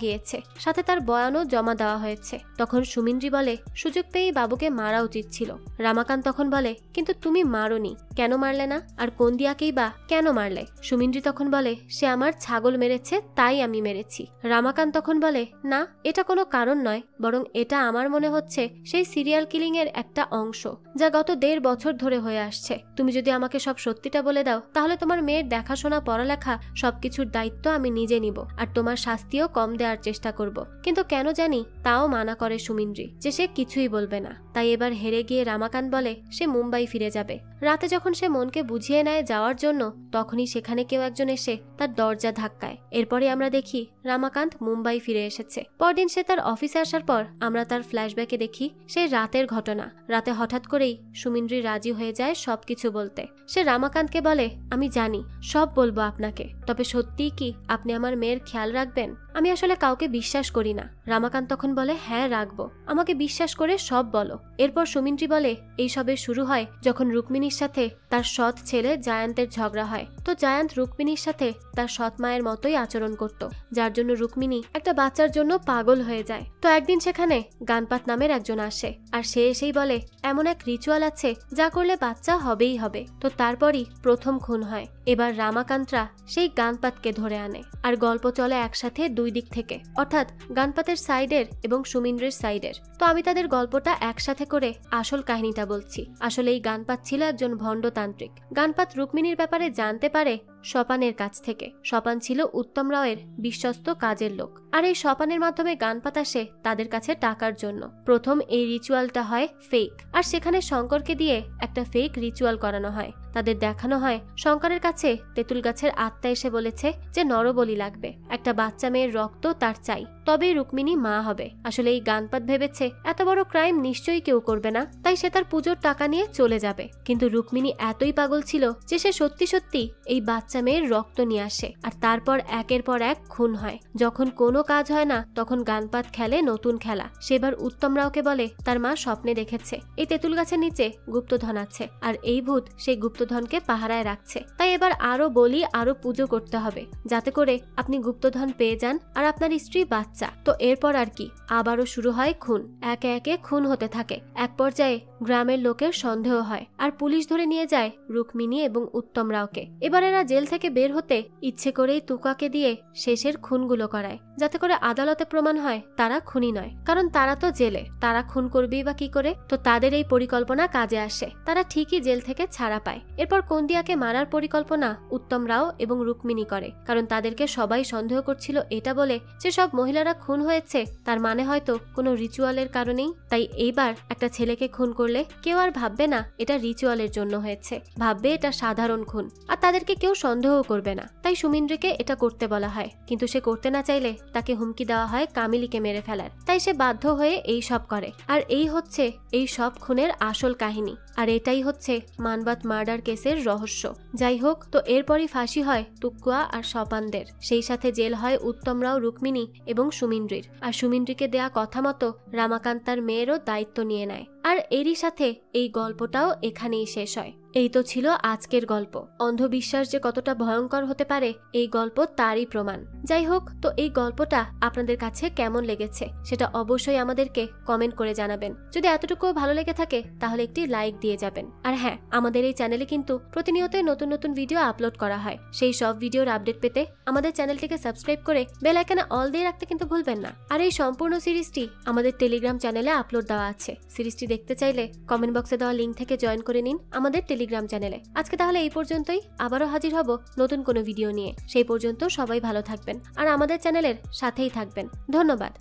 গিয়েছে, সাথে তার বয়ানও জমা দেওয়া হয়েছে। তখন সুমিন্দ্রি বলে সুযোগ পেয়েই বাবুকে মারা উচিত ছিল। রামাকান্ত তখন বলে কিন্তু তুমি মারোনি, কেন মারলে না? আর কোন্দিয়াকেই বা কেন মারলে? সুমিন্দ্রি তখন বলে সে আমার ছাগল মেরেছে, তাই আমি মেরেছি। রামাকান্ত তখন বলে না, এটা কোনো কারণ নয়, বরং এটা আমার মনে হচ্ছে সেই সিরিয়াল কিলিং এর একটা অংশ, যা গত 1.5 বছর ধরে হয়ে আসছে। তুমি যদি আমাকে সব সত্যিটা বলে দাও, তাহলে তোমার মেয়ের দেখাশোনা, পড়ালেখা সবকিছুর দায়িত্ব আমি নিজে নিব, আর তোমার শাস্তিও কম দেওয়ার চেষ্টা করব। কিন্তু কেন জানি তাও মানা করে সুমিন্দ্রি যে সে কিছুই বলবে না। তাই এবার হেরে গিয়ে রামাকান্ত বলে সে মুম্বাই ফিরে যাবে। রাতে যখন সে মনকে বুঝিয়ে নেয় যাওয়ার জন্য, তখনই সেখানে কেউ একজন এসে তার দরজা ধাক্কায়। এরপরে আমরা দেখি রামাকান্ত মুম্বাই ফিরে এসেছে। পরদিন সে তার অফিসে আসার পর আমরা তার ফ্ল্যাশব্যাকে দেখি সেই রাতের ঘটনা। রাতে হঠাৎ করেই সুমিন্দ্রি রাজি হয়ে যায় সবকিছু বলতে। সে রামাকান্তকে বলে, আমি জানি সব বলবো আপনাকে, তবে সত্যিই কি আপনি আমার মেয়ের খেয়াল রাখবেন? আমি আসলে কাউকে বিশ্বাস করি না। রামাকান্ত তখন বলে, হ্যাঁ রাখবো, আমাকে বিশ্বাস করে সব বলো। এরপর সুমিন্দ্রি বলে, এই সবের শুরু হয় যখন রুক্মিণীর সাথে তার সৎ ছেলে জায়ান্তের ঝগড়া হয়। তো জায়ান্ত রুক্মিণীর সাথে তার সৎ মায়ের মতোই আচরণ করত, যার জন্য রুক্মিণী একটা বাচ্চার জন্য পাগল হয়ে যায়। তো একদিন সেখানে গানপাত নামের একজন আসে, আর সে এসেই বলে এমন এক রিচুয়াল আছে যা করলে বাচ্চা হবেই হবে। তো তারপরই প্রথম খুন হয়। এবার রামাকান্তরা সেই গানপাতকে ধরে আনে, আর গল্প চলে একসাথে দুই দিক থেকে, অর্থাৎ গানপাতের সাইডের এবং সুমিন্দ্রের সাইডের। তো আমি তাদের গল্পটা একসাথে করে আসল কাহিনীটা বলছি। আসলে এই গানপাত ছিল একজন ভণ্ডতান্ত্রিক। গানপাত রুক্মিণীর ব্যাপারে জানতে পারে স্বপানের কাছ থেকে। স্বপান ছিল উত্তম রাওয়ের বিশ্বস্ত কাজের লোক, আর এই স্বপানের মাধ্যমে গানপাত আসে তাদের কাছে টাকার জন্য। প্রথম এই রিচুয়ালটা হয় ফেক, আর সেখানে শঙ্করকে দিয়ে একটা ফেক রিচুয়াল করানো হয়। তাদের দেখানো হয় শঙ্করের কাছে তেঁতুল গাছের আত্মা এসে বলেছে যে নরবলি লাগবে, একটা বাচ্চা মেয়ের রক্ত তার চাই, তবেই রুক্মিণী মা হবে। আসলে এই গানপাত ভেবেছে এত বড় ক্রাইম নিশ্চয়ই কেউ করবে না, তাই সে তার পুজোর টাকা নিয়ে চলে যাবে। কিন্তু রুক্মিণী এতই পাগল ছিল যে সে সত্যি সত্যি এই বাচ্চা মেয়ের রক্ত নিয়ে আসে, আর তারপর একের পর এক খুন হয়। যখন কোনো কাজ হয় না তখন গানপাত খেলে নতুন খেলা। সেবার উত্তম রাওকে বলে তার মা স্বপ্নে দেখেছে এই তেঁতুল গাছের নিচে গুপ্তধন আছে, আর এই ভূত সেই গুপ্তধনকে পাহারায় রাখছে। তাই এবার আরো বলি, আরো পুজো করতে হবে যাতে করে আপনি গুপ্তধন পেয়ে যান আর আপনার স্ত্রী বাচ্চা। তো এরপর আর কি, আবারও শুরু হয় খুন। একে একে খুন হতে থাকে। এক পর্যায়ে গ্রামের লোকের সন্দেহ হয়, আর পুলিশ ধরে নিয়ে যায় রুক্মিণী এবং উত্তম রাওকে। এবার এরা জেল থেকে বের হতে ইচ্ছে করেই তুকাকে দিয়ে শেষের খুনগুলো করায়, যাতে করে আদালতে প্রমাণ হয় তারা খুনি নয়, কারণ তারা তো জেলে, তারা খুন করবেই বা কি করে? তো তাদের এই পরিকল্পনা কাজে আসে, তারা ঠিকই জেল থেকে ছাড়া পায়। এরপর কন্দিয়াকে মারার পরিকল্পনা উত্তম রাও এবং রুক্মিণী করে, কারণ তাদেরকে সবাই সন্দেহ করছিল এটা বলে যে সব মহিলারা খুন হয়েছে তার মানে হয়তো কোনো রিচুয়ালের কারণেই। তাই এইবার একটা ছেলেকে খুন করলে কেউ আর ভাববে না এটা রিচুয়ালের জন্য হয়েছে, ভাববে এটা সাধারণ খুন, আর তাদেরকে কেউ সন্দেহ করবে না। তাই সুমিন্দ্রিকে এটা করতে বলা হয়, কিন্তু সে করতে না চাইলে তাকে হুমকি দেওয়া হয় কামিলীকে মেরে ফেলার। তাই সে বাধ্য হয়ে এই সব করে, আর এই হচ্ছে এই সব খুনের আসল কাহিনী, আর এটাই হচ্ছে মানবাত মার্ডার কেসের রহস্য। যাই হোক, তো এরপরই ফাঁসি হয় তুকুয়া আর স্বপানদের, সেই সাথে জেল হয় উত্তম রাও, রুক্মিণী এবং সুমিন্দ্রির। আর সুমিন্দ্রিকে দেয়া কথা মতো রামাকান্ত তার মেয়েরও দায়িত্ব নিয়ে নেয়। আর এরই সাথে এই গল্পটাও এখানেই শেষ হয়। এই তো ছিল আজকের গল্প। অন্ধবিশ্বাস যে কতটা ভয়ঙ্কর হতে পারে এই গল্প তারই প্রমাণ। যাই হোক, তো এই গল্পটা আপনাদের কাছে কেমন লেগেছে সেটা অবশ্যই আমাদেরকে কমেন্ট করে জানাবেন। যদি এতটুকু ভালো লেগে থাকে তাহলে একটি লাইক দিয়ে যাবেন। আর হ্যাঁ, আমাদের এই চ্যানেলে কিন্তু প্রতিনিয়ত নতুন নতুন ভিডিও আপলোড করা হয়। সেই সব ভিডিওর আপডেট পেতে আমাদের চ্যানেলটিকে সাবস্ক্রাইব করে বেল আইকনে অল দিয়ে রাখতে কিন্তু ভুলবেন না। আর এই সম্পূর্ণ সিরিজটি আমাদের টেলিগ্রাম চ্যানেলে আপলোড দেওয়া আছে। সিরিজটি দেখতে চাইলে কমেন্ট বক্সে দেওয়া লিঙ্ক থেকে জয়েন করে নিন আমাদের টেলিগ্রাম চ্যানেলে। আজকে তাহলে এই পর্যন্তই, আবারও হাজির হব নতুন কোনো ভিডিও নিয়ে। সেই পর্যন্ত সবাই ভালো থাকবেন আর আমাদের চ্যানেলের সাথেই থাকবেন। ধন্যবাদ।